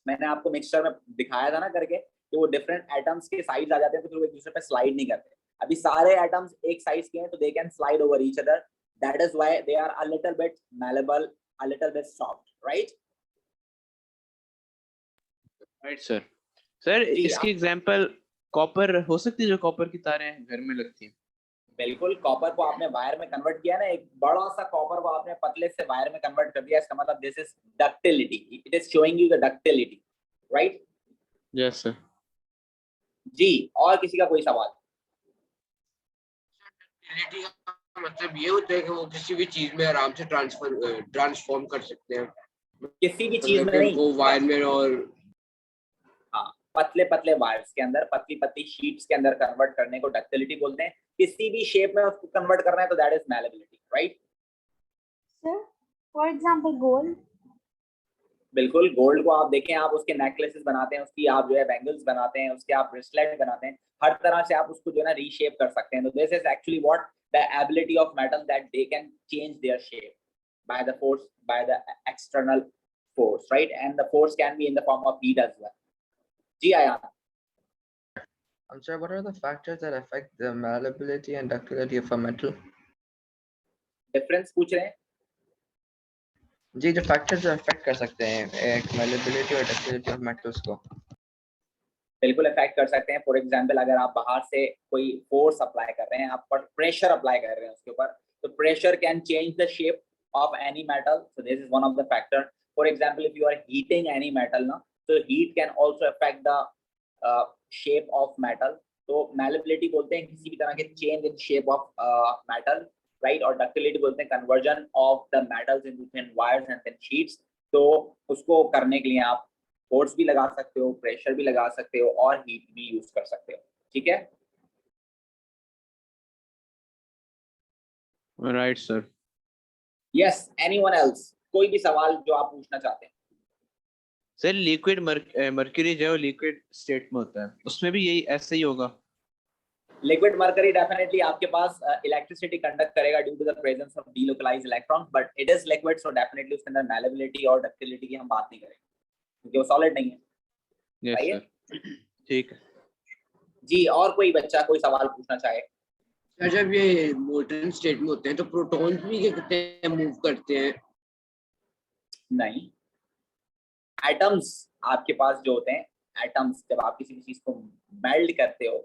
मैंने आपको मिक्सचर में दिखाया था ना करके कि वो डिफरेंट एटम्स के साइज आ जाते हैं तो फिर वो एक दूसरे पे स्लाइड नहीं करते. अभी सारे एटम्स एक साइज के हैं तो they can slide over each other. That is why they are a little bit malleable, a little bit soft, right? Right sir. Sir इसकी एग्जांपल कॉपर हो सकती है, जो कॉपर की तारें घर में लगती हैं. बिल्कुल. कॉपर को आपने वायर में कन्वर्ट किया ना, एक बड़ा सा कॉपर को आपने पतले से वायर में कन्वर्ट कर दिया, इसका मतलब this is ductility. It is showing you the ductility, right? Yes sir. जी. और किसी का कोई सवाल? डक्टिलिटी का मतलब ये होता है कि वो किसी भी चीज में आराम से ट्रांसफॉर्म कर सकते हैं, किसी भी चीज मतलब में कि नहीं, उनको वायर में और हाँ पतले पतले वायर्स के अंदर, पतली पतली शीट्स के अंदर कन्वर्ट करने को डक्टिलिटी बोलते हैं। किसी भी शेप में उसको कन्वर्ट करना है तो that is malleability, right? Sir, for example, gold. बिल्कुल, गोल्ड को आप देखें, आप उसके नेकलेसेस बनाते हैं, उसकी आप जो है बैंगल्स बनाते हैं, उसके आप ब्रेसलेट बनाते हैं, हर तरह से आप उसको जो है ना रीशेप कर सकते हैं। तो this is actually what the ability of metal, that they can change their shape by the force, by the external force, right? And the force can be in the form of heat as well. Ji Ayan. Sir, what are the factors that affect the malleability and ductility of a metal? Difference पूछ रहे हैं? जी, जो factors जो affect कर सकते हैं एक malleability और ductility of metals को? बिल्कुल अफेक्ट कर सकते हैं। फॉर एग्जांपल, अगर आप बाहर से कोई फोर्स अप्लाई कर रहे हैं, आप प्रेशर अप्लाई कर रहे हैं उसके ऊपर, तो pressure can change the shape of any metal. So this is one of the factor. For example, if you are heating any metal, na, so heat can also affect the shape of metal. So malleability बोलते हैं किसी भी तरह के change in shape of metal, right? और ductility बोलते हैं conversion of the metals into thin wires and thin sheets. तो उसको करने के लिए आप फोर्स भी लगा सकते हो, प्रेशर भी लगा सकते हो और हीट भी यूज कर सकते हो। ठीक है, right sir. Yes, anyone else? कोई भी सवाल जो आप पूछना चाहते हैं? सर लिक्विड मर्क्यूरी जो लिक्विड स्टेट में होता है, उसमें भी यही ऐसे ही होगा? लिक्विड मर्करी डेफिनेटली आपके पास इलेक्ट्रिसिटी कंडक्ट करेगा due to the presence of delocalised electrons, but it is liquid, so definitely उसके अंदर मैलेबिलिटी और डक्टिलिटी की हम बात नहीं करेंगे क्योंकि वो सॉलिड नहीं है। यस सर, ठीक है जी। और कोई बच्चा कोई सवाल पूछना चाहे? सर, जब ये मोल्टन स्टेट में होते हैं तो प्रोटॉन्स भी कितने मूव करते हैं? नहीं, एटम्स आपके पास जो होते हैं, एटम्स जब आप किसी भी चीज को मेल्ट करते हो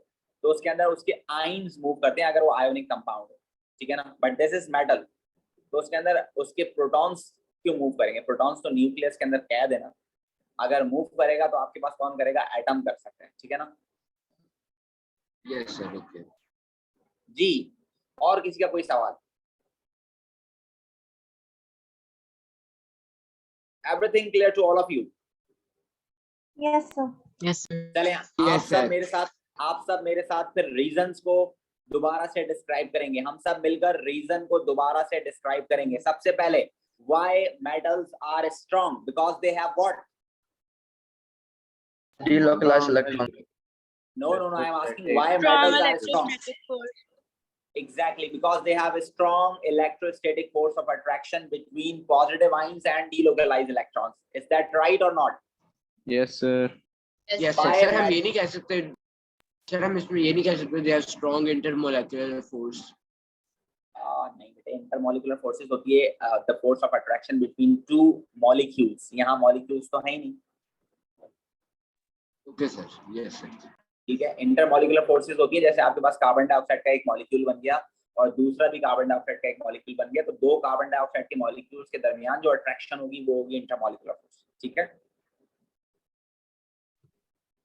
तो उसके अंदर उसके आयन्स मूव करते हैं, अगर वो आयोनिक कंपाउंड हो, ठीक है ना। बट दिस इज मेटल, तो उसके अंदर उसके प्रोटॉन्स क्यों मूव करेंगे? प्रोटॉन्स तो न्यूक्लियस के अंदर कैद है ना, अगर मूव करेगा तो आपके पास कौन करेगा? एटम कर सकते हैं, ठीक है ना। यस सर, ओके जी। और किसी का कोई सवाल? Everything clear to all of you? Yes, sir. Yes, sir. चलें, Yes, आप सब मेरे साथ फिर रीजंस को दोबारा से डिस्क्राइब करेंगे। हम सब मिलकर रीजन को दोबारा से डिस्क्राइब करेंगे। सबसे पहले, why metals are strong? Because they have what? Delocalized electron. No, I am asking why Strong metals are strong. electrostatic force. Exactly, because they have a strong electrostatic force of attraction between positive ions and delocalized electrons. Is that right or not? Yes sir. Yes sir, हम ये नहीं कह सकते sir, हम इसमें ये नहीं कह सकते दे हैव स्ट्रांग इंटरमोलेक्युलर फोर्स। नहीं बेटे, इंटरमोलिकुलर फोर्सेस होती है the force of attraction between two molecules. यहाँ मॉलिक्यूल्स तो है ही नहीं। ओके सर, यस सर, ठीक है, इंटरमोलिकुलर फोर्सेस होती है, जैसे आपके पास कार्बन डाइऑक्साइड का एक मॉलिक्यूल बन गया और दूसरा भी कार्बन डाइऑक्साइड का एक मॉलिक्यूल बन गया, तो दो कार्बन डाइऑक्साइड के मॉलिक्यूल्स के दरमियान जो अट्रैक्शन होगी वो होगी इंटरमोलिकुलर फोर्स। ठीक है,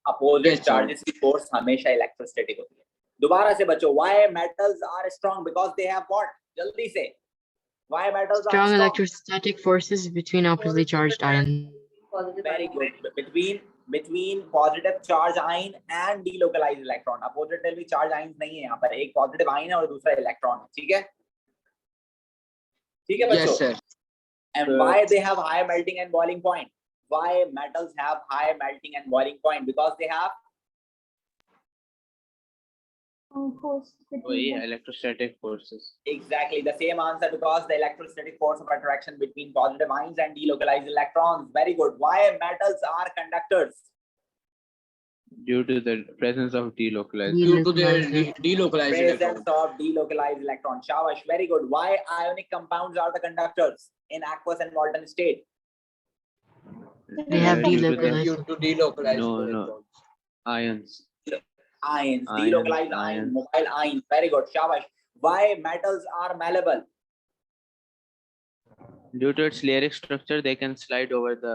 अपोजिट चार्जेस की फोर्स हमेशा इलेक्ट्रोस्टैटिक होती है। दोबारा से बच्चों, why metals are strong? Because they have what? जल्दी से, why metals are Strong strong? electrostatic forces between oppositely charged ions. Very good. Between positive charge ion and delocalized electron. Oppositely charge ions नहीं है यहाँ पर, एक positive ion है और दूसरा electron है। ठीक है, ठीक है बच्चों? Yes sir. And why they have high melting and boiling point? Why metals have high melting and boiling point? Because they have Force वही between them. Electrostatic forces. exactly the same answer, because the electrostatic force of attraction between positive ions and delocalized electrons. Very good. Why metals are conductors? Due to the presence of delocalized. Due to their delocalized Presence electrons. of delocalized electron. Shabash, very good. Why ionic compounds are the conductors in aqueous and molten state? They have Due to the- delocalized. Due to delocalized No, electrons. ions. Ions, Ions, delocalized ions, ions. mobile ions. Very good. Shabash. Why metals are malleable? Due to its layeric structure, they can slide over the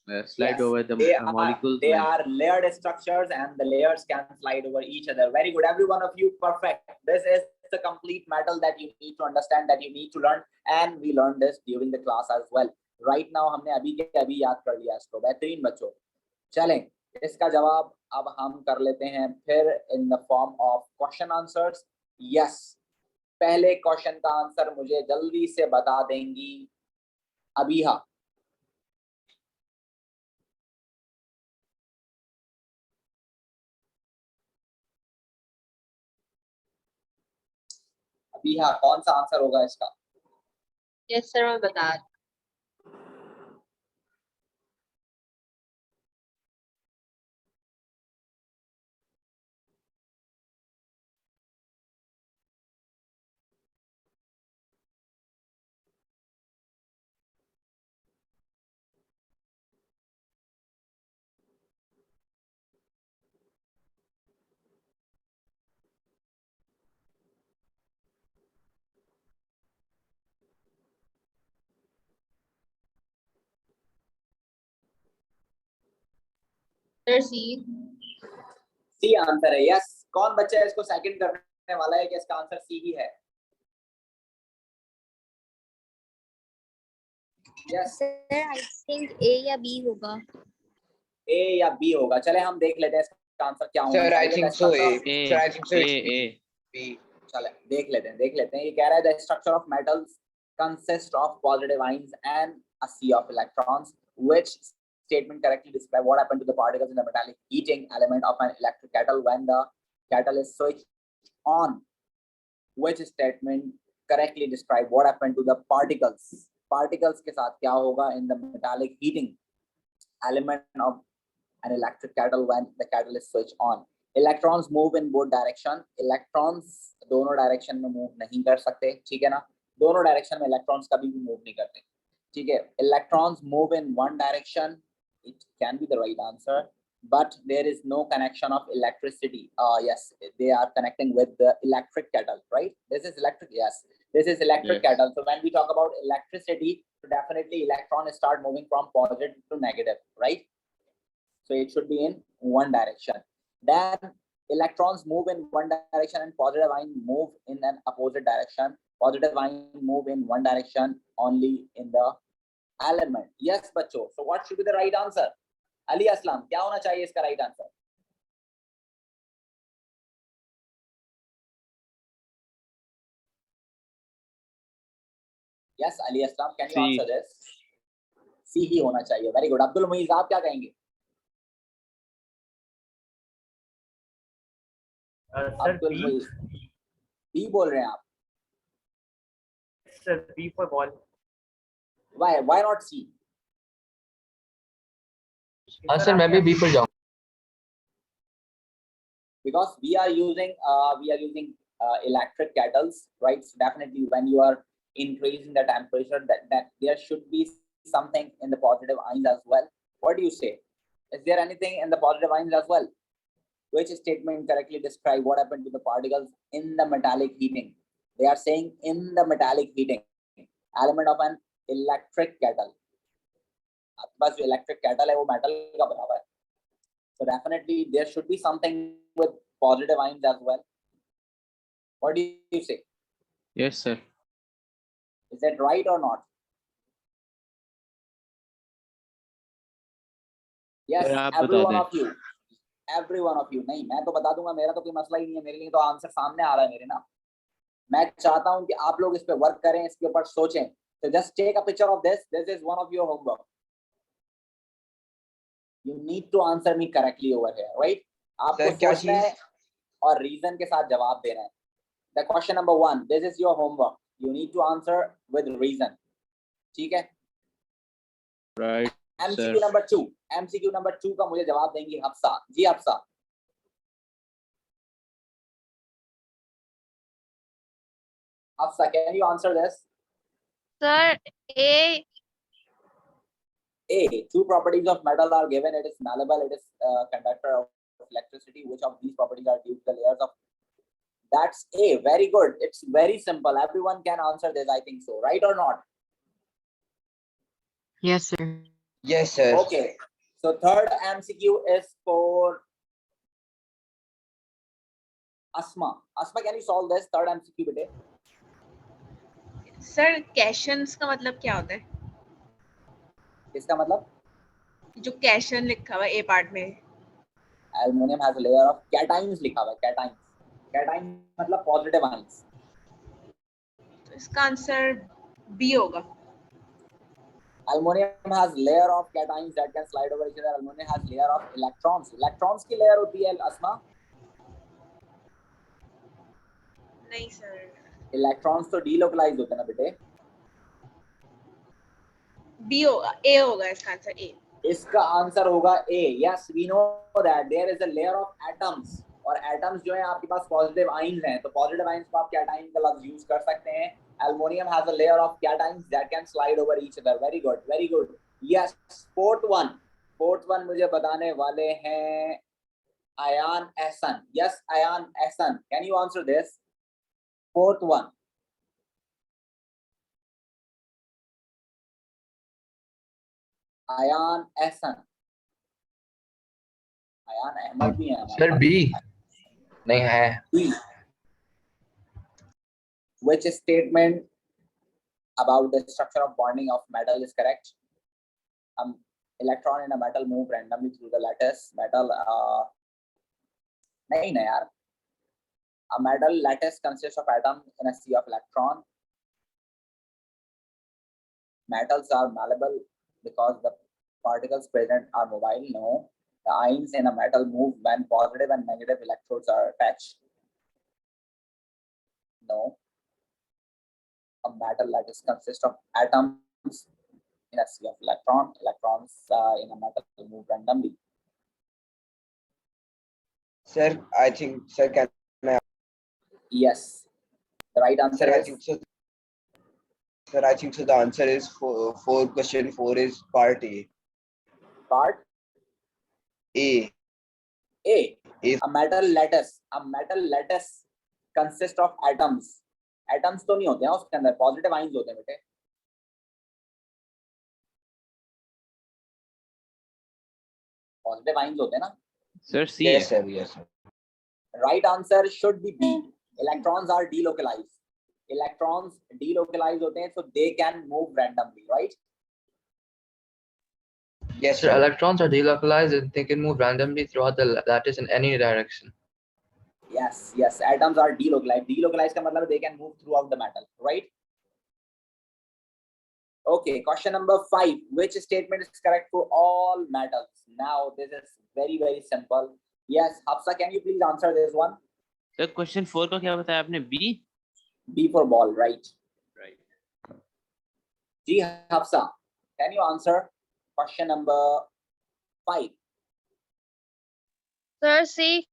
Yes, over the they molecules. They are layered structures and the layers can slide over each other. Very good. Every one of you, perfect. This is it's a complete metal that you need to understand, that you need to learn, and we learned this during the class as well. Right now हमने अभी के अभी याद कर लिया इसको। बेहतरीन बच्चों, चलें इसका जवाब अब हम कर लेते हैं फिर in the form of question answers. Yes, पहले क्वेश्चन का आंसर मुझे जल्दी से बता देंगी अबीहा। अबीहा, कौन सा आंसर होगा इसका? यस सर, मैं बता रही सर सी आंसर है। यस, कौन बच्चा इसको सेकंड करने वाला है कि इसका आंसर सी ही है? यस सर आई थिंक ए या बी होगा। ए या बी होगा। चले हम देख लेते हैं इसका आंसर क्या होगा। Sir, I think so. Sir, I think so. B. चले देख लेते हैं। ये कह रहा है the structure of metals consist of positive ions and a sea of electrons. Which statement correctly describe what happened to the particles in the metallic heating element of an electric kettle when the kettle is switched on? Which statement correctly describe what happened to the particles? Particles के साथ क्या होगा in the metallic heating element of an electric kettle when the kettle is switched on? Electrons move in both direction. Electrons दोनों direction में move नहीं कर सकते, ठीक है ना? दोनों डायरेक्शन में इलेक्ट्रॉन्स कभी भी मूव नहीं करते, ठीक है? Electrons move in one direction. It can be the right answer, but there is no connection of electricity. Yes, they are connecting with the electric kettle, right? This is electric. Yes, this is electric kettle. So when we talk about electricity, so definitely electrons start moving from positive to negative, right? So it should be in one direction. Then electrons move in one direction and positive ion move in an opposite direction. Positive ion move in one direction only in the element. Yes बच्चों, so what should be the right answer? Ali Aslam, क्या होना चाहिए इसका right answer? Yes, Ali Aslam, can you answer this? C ही होना चाहिए। Very good. Abdul Muiz, आप क्या कहेंगे? अब्दुल मुईज, B बोल रहे हैं आप? Sir, B for ball. Why not C? हाँ सर, मैं भी B पर जाऊँ। Because we are using electric kettles, right? So definitely when you are increasing the temperature, that there should be something in the positive ions as well. What do you say? Is there anything in the positive ions as well? Which statement correctly describe what happened to the particles in the metallic heating? They are saying in the metallic heating element of an electric kettle. आपके पास जो electric kettle है वो metal का बना हुआ है. So definitely there should be something with positive ions as well. What do you say? Yes, sir. Is that right or not? Yes, every one of you. Every one of you. नहीं, मैं तो बता दूंगा, मेरा तो कोई मसला ही नहीं है, मेरे लिए तो आंसर सामने आ रहा है मेरे ना. मैं चाहता हूं कि आप लोग इस पे वर्क करें, इसके ऊपर सोचें. So just take a picture of this. This is one of your homework. You need to answer me correctly over here, right? आपको सोचना है और रीजन के साथ जवाब देना है. The question number 1. This is your homework. You need to answer with reason. ठीक है? Right. MCQ number 2. MCQ number 2 का मुझे जवाब देंगी हफ्सा. जी Hafsa. Hafsa, can you answer this? Sir, A. Two properties of metal are given. It is malleable. It is conductor of electricity. Which of these properties are due to the layers of? That's A. Very good. It's very simple. Everyone can answer this. I think so. Right or not? Yes, sir. Yes, sir. Okay. So third MCQ is for Asma, can you solve this third MCQ बेटे? Sir कैशंस का मतलब क्या होता है? इसका मतलब जो कैशन लिखा हुआ है ए पार्ट में, aluminium has a layer of cations लिखा हुआ है, कैटाइंस। कैटाइन मतलब पॉजिटिव आयंस। तो इसका आंसर बी होगा। Aluminum has layer of cations that can slide over each other. Aluminum has layer of electrons. Electrons की layer होती है अस्मा? नहीं सर, Electrons तो delocalized होते हैं ना बेटे? बी होगा, ए होगा इसका आंसर, ए। इसका आंसर होगा A. Yes, we know that there is a layer of atoms. और एटम्स जो है आपके पास पॉजिटिव आयंस हैं, तो पॉजिटिव आयंस को आप कैटाइन का लफ्ज यूज कर सकते हैं। Aluminium has a layer of cations that can slide over each other. Very good, very good. Yes, fourth one मुझे बताने वाले हैं Ayaan Ehsan. Yes, Ayaan Ehsan, can you answer this? Fourth one, Ayaan Ehsan. Ayaan Ahmed भी है सर बी नहीं है। B. Which statement about the structure of bonding of metal is correct? Electron in a metal move randomly through the lattice. Metal, नहीं ना यार। A metal lattice consists of atoms in a sea of electron. Metals are malleable because the particles present are mobile. No. The ions in a metal move when positive and negative electrodes are attached. No. A metal lattice consists of atoms in a sea of electrons. Electrons in a metal move randomly. Sir, I think, sir, can I? Yes. The right answer Sir, I is think so. Sir, I think so. The answer is for question 4 is part A. part A. A. A metal lattice consists of atoms. Atoms तो नहीं होते हैं उसके अंदर, positive ions होते हैं बेटे। Positive ions होते हैं ना सर? सी Yes, है। sir. Yes, sir. Right answer should be B. Electrons are delocalized. Electrons delocalized होते हैं, so they can move randomly, right? Yes, Sir, sir. electrons are delocalized and they can move randomly throughout the lattice in any direction. Yes, yes. Atoms are delocalized. Delocalized का मतलब they can move throughout the metal, right? Okay. Question number 5. Which statement is correct for all metals? Now this is very, very simple. Yes, Hafsa, can you please answer this one? Sir question 4 का क्या बताया आपने? B? B for ball, right? Right. Ji Hafsa, can you answer question number 5? Sir, C.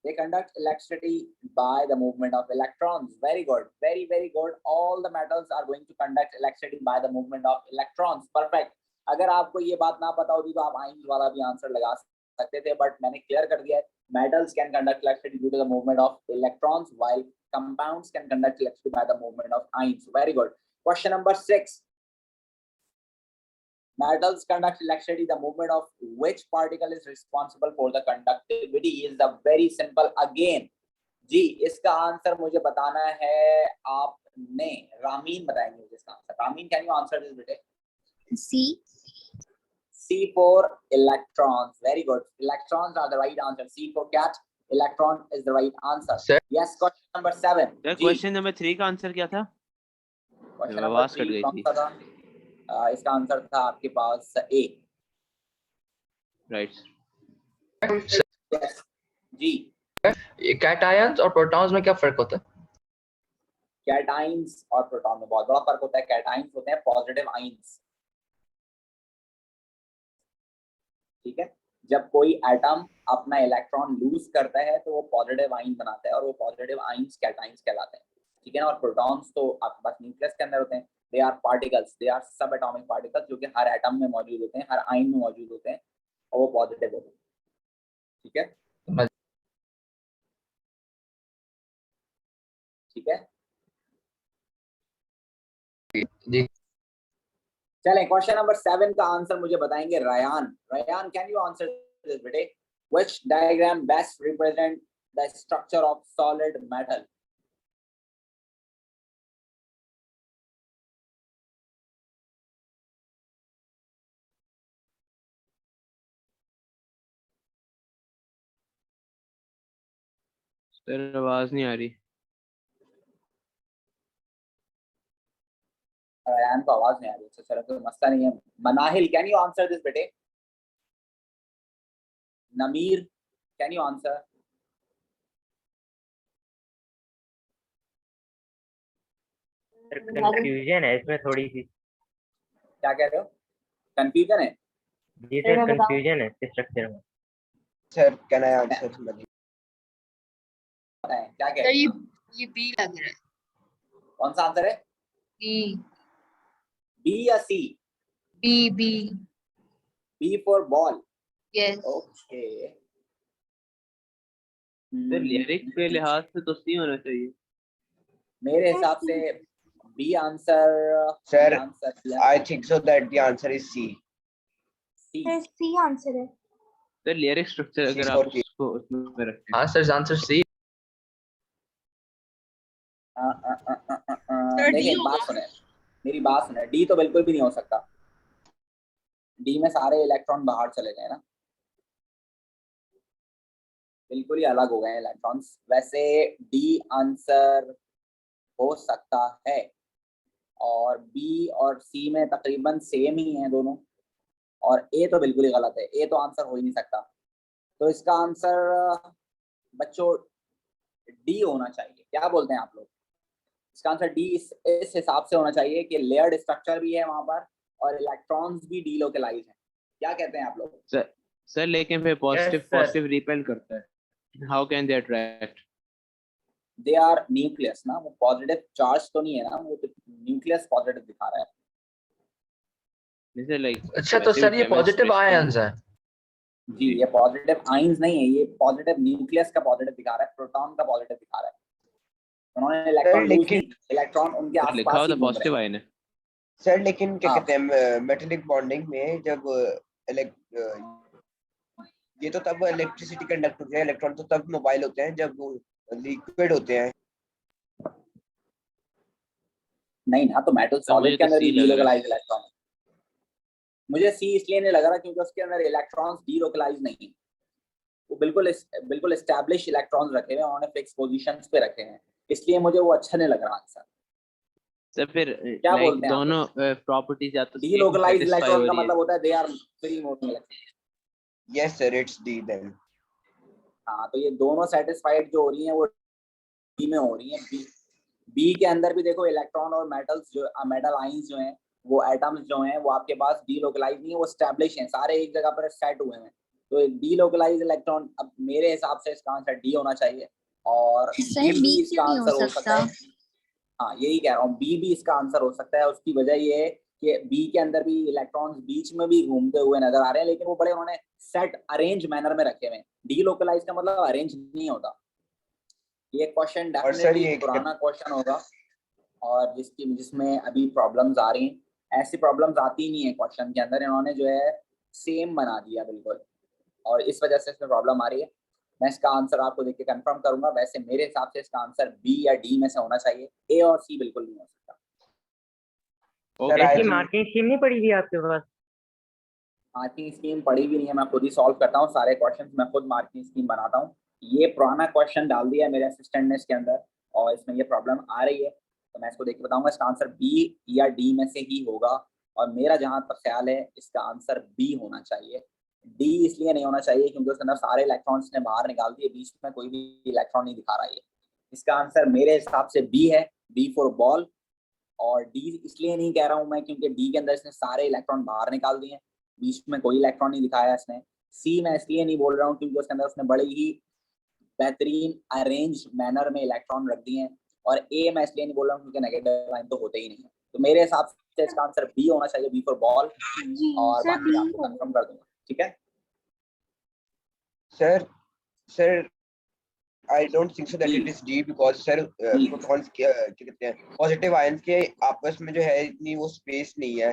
They conduct electricity by the movement of electrons. Very good. Very, very good. All the metals are going to conduct electricity by the movement of electrons. Perfect. अगर आपको ये बात ना पता होती तो आप ions वाला भी आंसर लगा सकते थे, बट मैंने क्लियर कर दिया है। Metals can conduct electricity due to the movement of electrons, while compounds can conduct electricity by the movement of ions. Very good. Question number 6. Metals conduct electricity. The movement of which particle is responsible for the conductivity is the very simple again. जी, इसका answer मुझे बताना है आपने। रामीन बताएंगे मुझे इसका answer. Ramin, can you answer this बेटे? C. C for electrons. Very good. Electrons are the right answer. C for cat. Electron is the right answer. Sir? Yes. Question number 7. Sir question number 3 का answer क्या था? Question number आवाज cut 3 गई कौन थी। सा था? इसका आंसर था आपके पास A. राइट। Yes. जी। कैटायंस और प्रोटॉन्स में क्या फर्क होता है? कैटाइंस और प्रोटॉन में बहुत बड़ा फर्क होता है। कैटाइंस होते हैं पॉजिटिव आयंस, ठीक है। जब कोई एटम अपना इलेक्ट्रॉन लूज करता है तो वो पॉजिटिव आयन बनाता है और वो पॉजिटिव आयंस कैटाइंस कहलाते हैं, ठीक है ना। और प्रोटॉन्स तो आपके पास न्यूक्लियस के अंदर होते हैं। They are particles, they are sub atomic particles जो कि हर एटम में मौजूद होते हैं, हर आयन में मौजूद होते हैं और वो पॉजिटिव होते हैं, ठीक है। ठीक है जी। चलें, क्वेश्चन नंबर 7 का आंसर मुझे बताएंगे Ryan. Ryan, can you answer this बेटे? Which diagram best represent the structure of solid metal? Sir आवाज नहीं आ रही। रयान को आवाज नहीं आ रही। सर तो मसला नहीं है। Manahil, can you answer this बेटे? नमीर, कैन यू आंसर? कंफ्यूजन है इसमें थोड़ी सी। क्या कह रहे हो? कंफ्यूजन है? जी सर, कंफ्यूजन है स्ट्रक्चर में। Sir can I answer? क्या कह सर रहे हो? ये बी लग रहा है। कौन सा आंसर है? बी। बी या C? B B. B for ball. Yes. Okay. Sir lyrics के लिहाज से तो सी होना चाहिए मेरे हिसाब से। B answer. Sir I think so that the answer is C. C answer है। सर लिरिक स्ट्रक्चर अगर आप उसको उसमें रखें। हाँ सर, आंसर सी। देखिए बात सुने, मेरी बात सुने। डी तो बिल्कुल भी नहीं हो सकता। डी में सारे इलेक्ट्रॉन बाहर चले गए ना, बिल्कुल ही अलग हो गए इलेक्ट्रॉन्स। वैसे डी आंसर हो सकता है, और बी और सी में तकरीबन सेम ही है दोनों, और ए तो बिल्कुल ही गलत है। ए तो आंसर हो ही नहीं सकता। तो इसका आंसर बच्चों डी होना चाहिए। क्या बोलते हैं आप लोग? इसका आंसर डी इस हिसाब से होना चाहिए कि लेयर्ड स्ट्रक्चर भी है वहां पर और इलेक्ट्रॉन्स भी डीलोकलाइज हैं। क्या कहते हैं आप लोग? सर लेकिन फिर पॉजिटिव रिपेल करता है। How can they attract? They are nucleus ना, वो पॉजिटिव चार्ज तो नहीं है ना, वो तो न्यूक्लियस पॉजिटिव दिखा रहा है। अच्छा तो सर ये पॉजिटिव आयंस है? जी ये पॉजिटिव आयंस नहीं है, ये पॉजिटिव न्यूक्लियस का पॉजिटिव दिखा रहा है, प्रोटॉन का पॉजिटिव दिखा रहा है। उन्होंने इलेक्ट्रॉन लूज नहीं, इलेक्ट्रॉन उनके आसपास लिखा ही था घूम रहे पॉजिटिव हैं। आयन है। सर लेकिन क्या कहते हैं मेटेलिक बॉन्डिंग में जब ये तो तब इलेक्ट्रिसिटी कंडक्ट होती है, इलेक्ट्रॉन तो तब मोबाइल होते हैं जब वो लिक्विड होते हैं। नहीं ना, तो मेटल सॉलिड के अंदर ही डीलोकलाइज इलेक्ट्रॉन है। मुझे सी इसलिए नहीं लग रहा क्योंकि उसके अंदर इलेक्ट्रॉन्स डीलोकलाइज नहीं है, वो बिल्कुल एस्टैब्लिश इलेक्ट्रॉन्स रखे हुए हैं, उन्होंने फिक्स पोजीशंस पे रखे हैं, इसलिए मुझे वो अच्छा नहीं लग रहा आंसर। सर फिर क्या बोलते हैं दोनों प्रॉपर्टीज या तो डीलोकलाइज इलेक्ट्रॉन का मतलब होता है they are free moving electron. Yes sir, it's D then. हाँ तो ये दोनों सेटिस्फाइड जो हो रही हैं वो डी में हो रही हैं। बी के अंदर भी देखो इलेक्ट्रॉन और मेटल्स जो मेटल आयंस जो हैं, वो एटम्स जो हैं वो आपके पास डीलोकलाइज नहीं है, वो एस्टैब्लिश हैं, सारे एक जगह पर सेट हुए हैं। तो डीलोकलाइज इलेक्ट्रॉन, अब मेरे हिसाब से इसका आंसर डी होना चाहिए, और सर बी इसका क्यों नहीं आंसर हो हो सकता है। हाँ यही कह रहा हूँ, बी भी इसका आंसर हो सकता है। उसकी वजह ये है कि बी के अंदर भी इलेक्ट्रॉन्स बीच में भी घूमते हुए नजर आ रहे हैं, लेकिन वो बड़े उन्होंने सेट अरेंज मैनर में रखे हुए हैं। डीलोकलाइज का मतलब अरेंज नहीं होता। ये क्वेश्चन डेफिनेटली पुराना क्वेश्चन होगा, और जिसमें अभी प्रॉब्लम्स आ रही हैं। ऐसी प्रॉब्लम्स आती नहीं है क्वेश्चन के अंदर, इन्होंने जो है सेम बना दिया बिल्कुल, और इस वजह से इसमें प्रॉब्लम आ रही है। मैं इसका आंसर आपको देख के कंफर्म करूंगा। वैसे मेरे हिसाब से इसका आंसर बी या डी में से होना चाहिए, ए और सी बिल्कुल नहीं हो सकता। इसकी मार्किंग स्कीम नहीं पड़ी थी आपके पास? मार्किंग स्कीम पड़ी भी नहीं है, मैं खुद ही सॉल्व करता हूँ सारे क्वेश्चंस, मैं खुद मार्किंग स्कीम बनाता हूँ। ये पुराना क्वेश्चन डाल दिया है मेरे असिस्टेंट ने इसके अंदर, और इसमें ये प्रॉब्लम आ रही है, तो मैं इसको देख के बताऊंगा। इसका आंसर बी या डी में से ही होगा, और मेरा जहां तक ख्याल है इसका आंसर बी होना चाहिए। डी इसलिए नहीं होना चाहिए क्योंकि उसके अंदर सारे इलेक्ट्रॉन्स ने बाहर निकाल दिए, बीच में कोई भी इलेक्ट्रॉन नहीं दिखा रहा है। इसका आंसर मेरे हिसाब से बी है, बी फॉर बॉल। और डी इसलिए नहीं कह रहा हूं मैं क्योंकि डी के अंदर इसने सारे इलेक्ट्रॉन बाहर निकाल दिए, बीच में कोई इलेक्ट्रॉन नहीं दिखाया इसने। सी मैं इसलिए नहीं बोल रहा हूँ क्योंकि उसके अंदर उसने बड़े ही बेहतरीन अरेंज मैनर में इलेक्ट्रॉन रख दिए हैं। और ए मैं इसलिए नहीं बोल रहा हूँ क्योंकि नेगेटिव आयन तो होते ही नहीं है। तो मेरे हिसाब से इसका आंसर बी होना चाहिए, बी फॉर बॉल, और बाकी आपको कंफर्म कर दूंगा। ठीक है sir I don't think so that it is D because sir protons क्या कहते हैं पॉजिटिव आयंस के आपस में जो है इतनी वो स्पेस नहीं है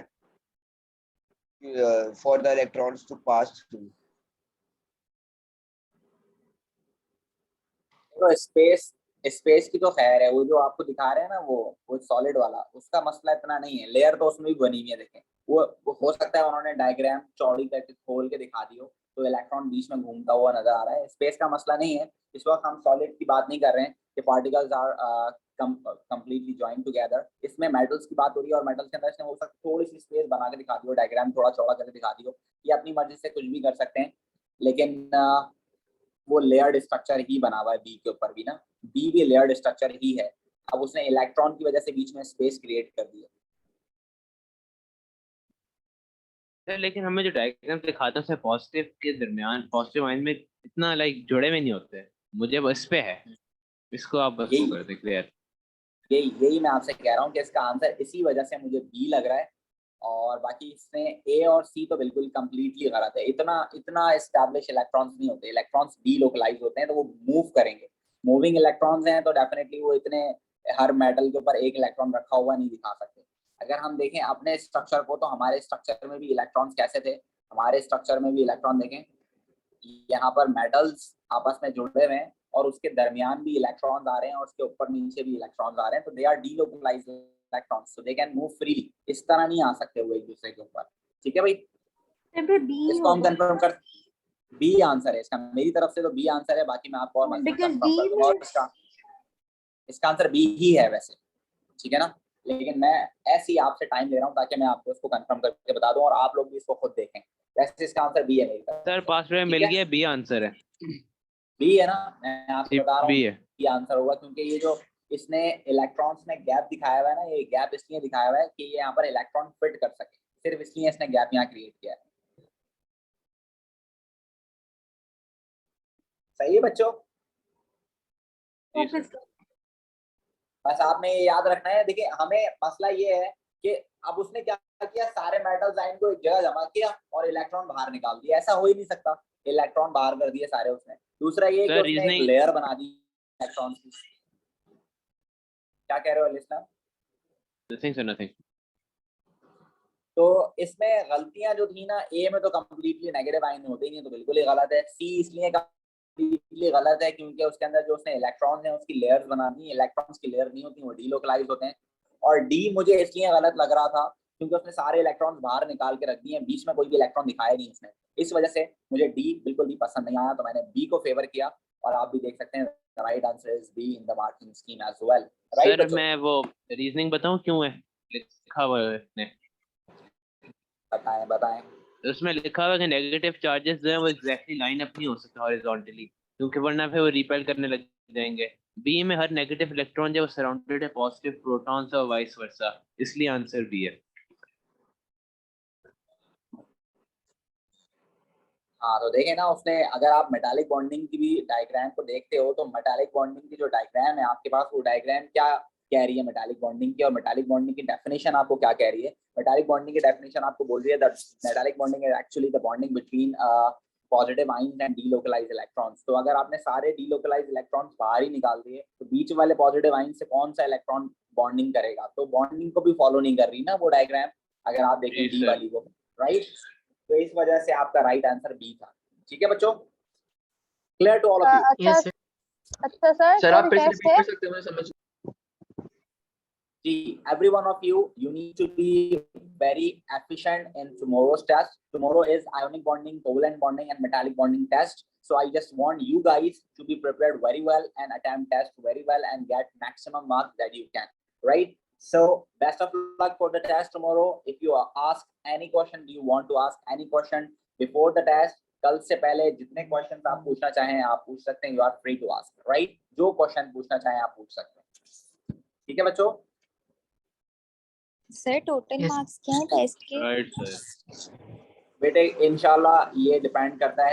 for the electrons to pass through. तो स्पेस की तो खैर है, वो जो आपको दिखा रहे हैं ना वो सॉलिड वाला, उसका मसला इतना नहीं है। लेयर तो उसमें भी बनी हुई है, देखें वो हो सकता है उन्होंने डायग्राम चौड़ी करके खोल के दिखा दी हो तो इलेक्ट्रॉन बीच में घूमता हुआ नजर आ रहा है। स्पेस का मसला नहीं है। इस वक्त हम सॉलिड की बात नहीं कर रहे हैं कि particles are completely join together. इसमें मेटल्स की बात हो रही है और मेटल्स के अंदर इसने हो सकता थोड़ी सी स्पेस बना के दिखा दी हो, डायग्राम थोड़ा चौड़ा करके दिखा दी हो, ये अपनी मर्जी से कुछ भी कर सकते हैं। लेकिन वो लेयर्ड स्ट्रक्चर ही बना हुआ है बी के ऊपर भी ना, बी भी लेयर्ड स्ट्रक्चर ही है। अब उसने इलेक्ट्रॉन की वजह से बीच में स्पेस क्रिएट कर दी है। सर लेकिन हमें जो डायग्राम दिखाते हैं उसमें पॉजिटिव के दरमियान पॉजिटिव आयन में इतना लाइक जुड़े हुए नहीं होते। मुझे बस पे है, इसको आप बस वो कर दे क्लियर। यही मैं आपसे कह रहा हूँ कि इसका आंसर इसी वजह से मुझे बी लग रहा है, और बाकी इसमें ए और सी तो बिल्कुल कंप्लीटली गलत है। इतना एस्टैब्लिश इलेक्ट्रॉन्स नहीं होते, इलेक्ट्रॉन्स डी लोकलाइज होते हैं तो वो मूव करेंगे। मूविंग इलेक्ट्रॉन्स हैं तो डेफिनेटली वो इतने हर मेटल के ऊपर एक इलेक्ट्रॉन रखा हुआ नहीं दिखा सकते। अगर हम देखें अपने स्ट्रक्चर को तो हमारे स्ट्रक्चर में भी इलेक्ट्रॉन्स कैसे थे, हमारे स्ट्रक्चर में भी इलेक्ट्रॉन देखें, यहाँ पर मेटल्स आपस में जुड़े हुए हैं और उसके दरमियान भी इलेक्ट्रॉन्स आ रहे हैं और उसके ऊपर नीचे भी इलेक्ट्रॉन्स आ रहे हैं, तो they are delocalised electrons, so they can move freely. इस तरह नहीं आ सकते वो एक दूसरे के ऊपर। ठीक है भाई, इसको हम कंफर्म कर, बी आंसर है इसका। मेरी तरफ से तो बी आंसर है, बाकी मैं आपको और मसला कंफर्म कर दूंगा और इसका आंसर बी ही है वैसे, ठीक है ना। लेकिन मैं ऐसे ही आपसे टाइम ले रहा हूँ ताकि मैं आपको इसको कंफर्म करके बता दूं और आप लोग भी इसको खुद देखें। वैसे इसका आंसर बी है मेरी तरफ। सर पास में मिल गया, बी आंसर है। बी है ना, मैं आपको बता रहा हूँ बी है, बी आंसर होगा, क्योंकि ये जो इसने इलेक्ट्रॉन्स में गैप दिखाया हुआ है ना, ये गैप इसलिए दिखाया हुआ है कि ये यहाँ पर इलेक्ट्रॉन फिट कर सके, सिर्फ इसलिए इसने गैप यहाँ क्रिएट किया है। सही है बच्चों? बस आपने ये याद रखना है। देखिए हमें मसला ये है कि अब उसने क्या किया, सारे मेटल्स आयन को एक जगह जमा किया और इलेक्ट्रॉन बाहर निकाल दिया। ऐसा हो ही नहीं सकता, इलेक्ट्रॉन बाहर कर दिए सारे उसने। दूसरा ये कि उसने एक लेयर बना दी इलेक्ट्रॉन्स की। क्या कह रहे हो लिस्टर? Nothing sir, nothing. तो इसमें गलतियां जो थी ना, ए में तो कंप्लीटली नेगेटिव आयन होते ही नहीं, तो बिल्कुल ही गलत है। सी इसलिए कंप्लीटली गलत है क्योंकि उसके अंदर जो उसने इलेक्ट्रॉन्स हैं उसकी लेयर्स बना दी, इलेक्ट्रॉन्स की लेयर नहीं होती, वो डीलोकलाइज होते हैं। और डी मुझे इसलिए गलत लग रहा था क्योंकि उसने सारे इलेक्ट्रॉन्स बाहर निकाल के रख दिए हैं, बीच में कोई भी इलेक्ट्रॉन दिखाया नहीं उसने। इस वजह से मुझे डी बिल्कुल भी पसंद नहीं आया, तो मैंने बी को फेवर किया। और आप भी देख सकते हैं right answer is B in the marking scheme as well. Right sir मैं वो रीजनिंग बताऊं क्यों है लिखा हुआ है इसने? बताएं। उसमें लिखा हुआ है कि नेगेटिव चार्जेस जो है वो एग्जैक्टली लाइन अप नहीं हो सकते हॉरिजॉन्टली, क्योंकि वरना फिर वो रिपेल करने लग जाएंगे। बी में हर नेगेटिव इलेक्ट्रॉन जो सराउंडेड है पॉजिटिव प्रोटॉन्स और वाइस वर्सा, इसलिए आंसर बी है। हाँ तो देखें ना, उसने अगर आप मेटालिक बॉन्डिंग की भी डायग्राम को देखते हो तो मेटालिक बॉन्डिंग की जो डायग्राम है आपके पास, वो डायग्राम क्या कह रही है मेटालिक बॉन्डिंग की, और मेटालिक बॉन्डिंग की डेफिनेशन आपको क्या कह रही है। मेटालिक बॉन्डिंग की डेफिनेशन आपको बोल रही है that metallic bonding is actually the bonding between positive ions and delocalised electrons. तो अगर आपने सारे डीलोकलाइज्ड इलेक्ट्रॉन्स बाहर ही निकाल दिए तो बीच वाले पॉजिटिव आयंस से कौन सा इलेक्ट्रॉन बॉन्डिंग करेगा? तो बॉन्डिंग को भी फॉलो नहीं कर रही ना वो डायग्राम, अगर आप देखें डी वाली को, राइट। तो इस वजह से आपका राइट आंसर बी था। ठीक है बच्चों, clear to all of you? अच्छा सर आप फिर से रिपीट कर सकते हैं? मैं समझ जी, every one of you need to be very efficient in tomorrow's test. Tomorrow is ionic bonding, covalent bonding, and metallic bonding test. So I just want you guys to be prepared very well and attempt test very well and get maximum marks that you can. Right? So best of luck for the test tomorrow. If you ask any question, do you want to ask any question before the test? कल से पहले जितने question आप पूछना चाहें आप पूछ सकते हैं। You are free to ask, right. जो क्वेश्चन पूछना चाहें आप पूछ सकते हैं। ठीक है बच्चों? सर टोटल मार्क्स क्या है टेस्ट के? Right sir. बेटे इंशाल्लाह ये डिपेंड करता है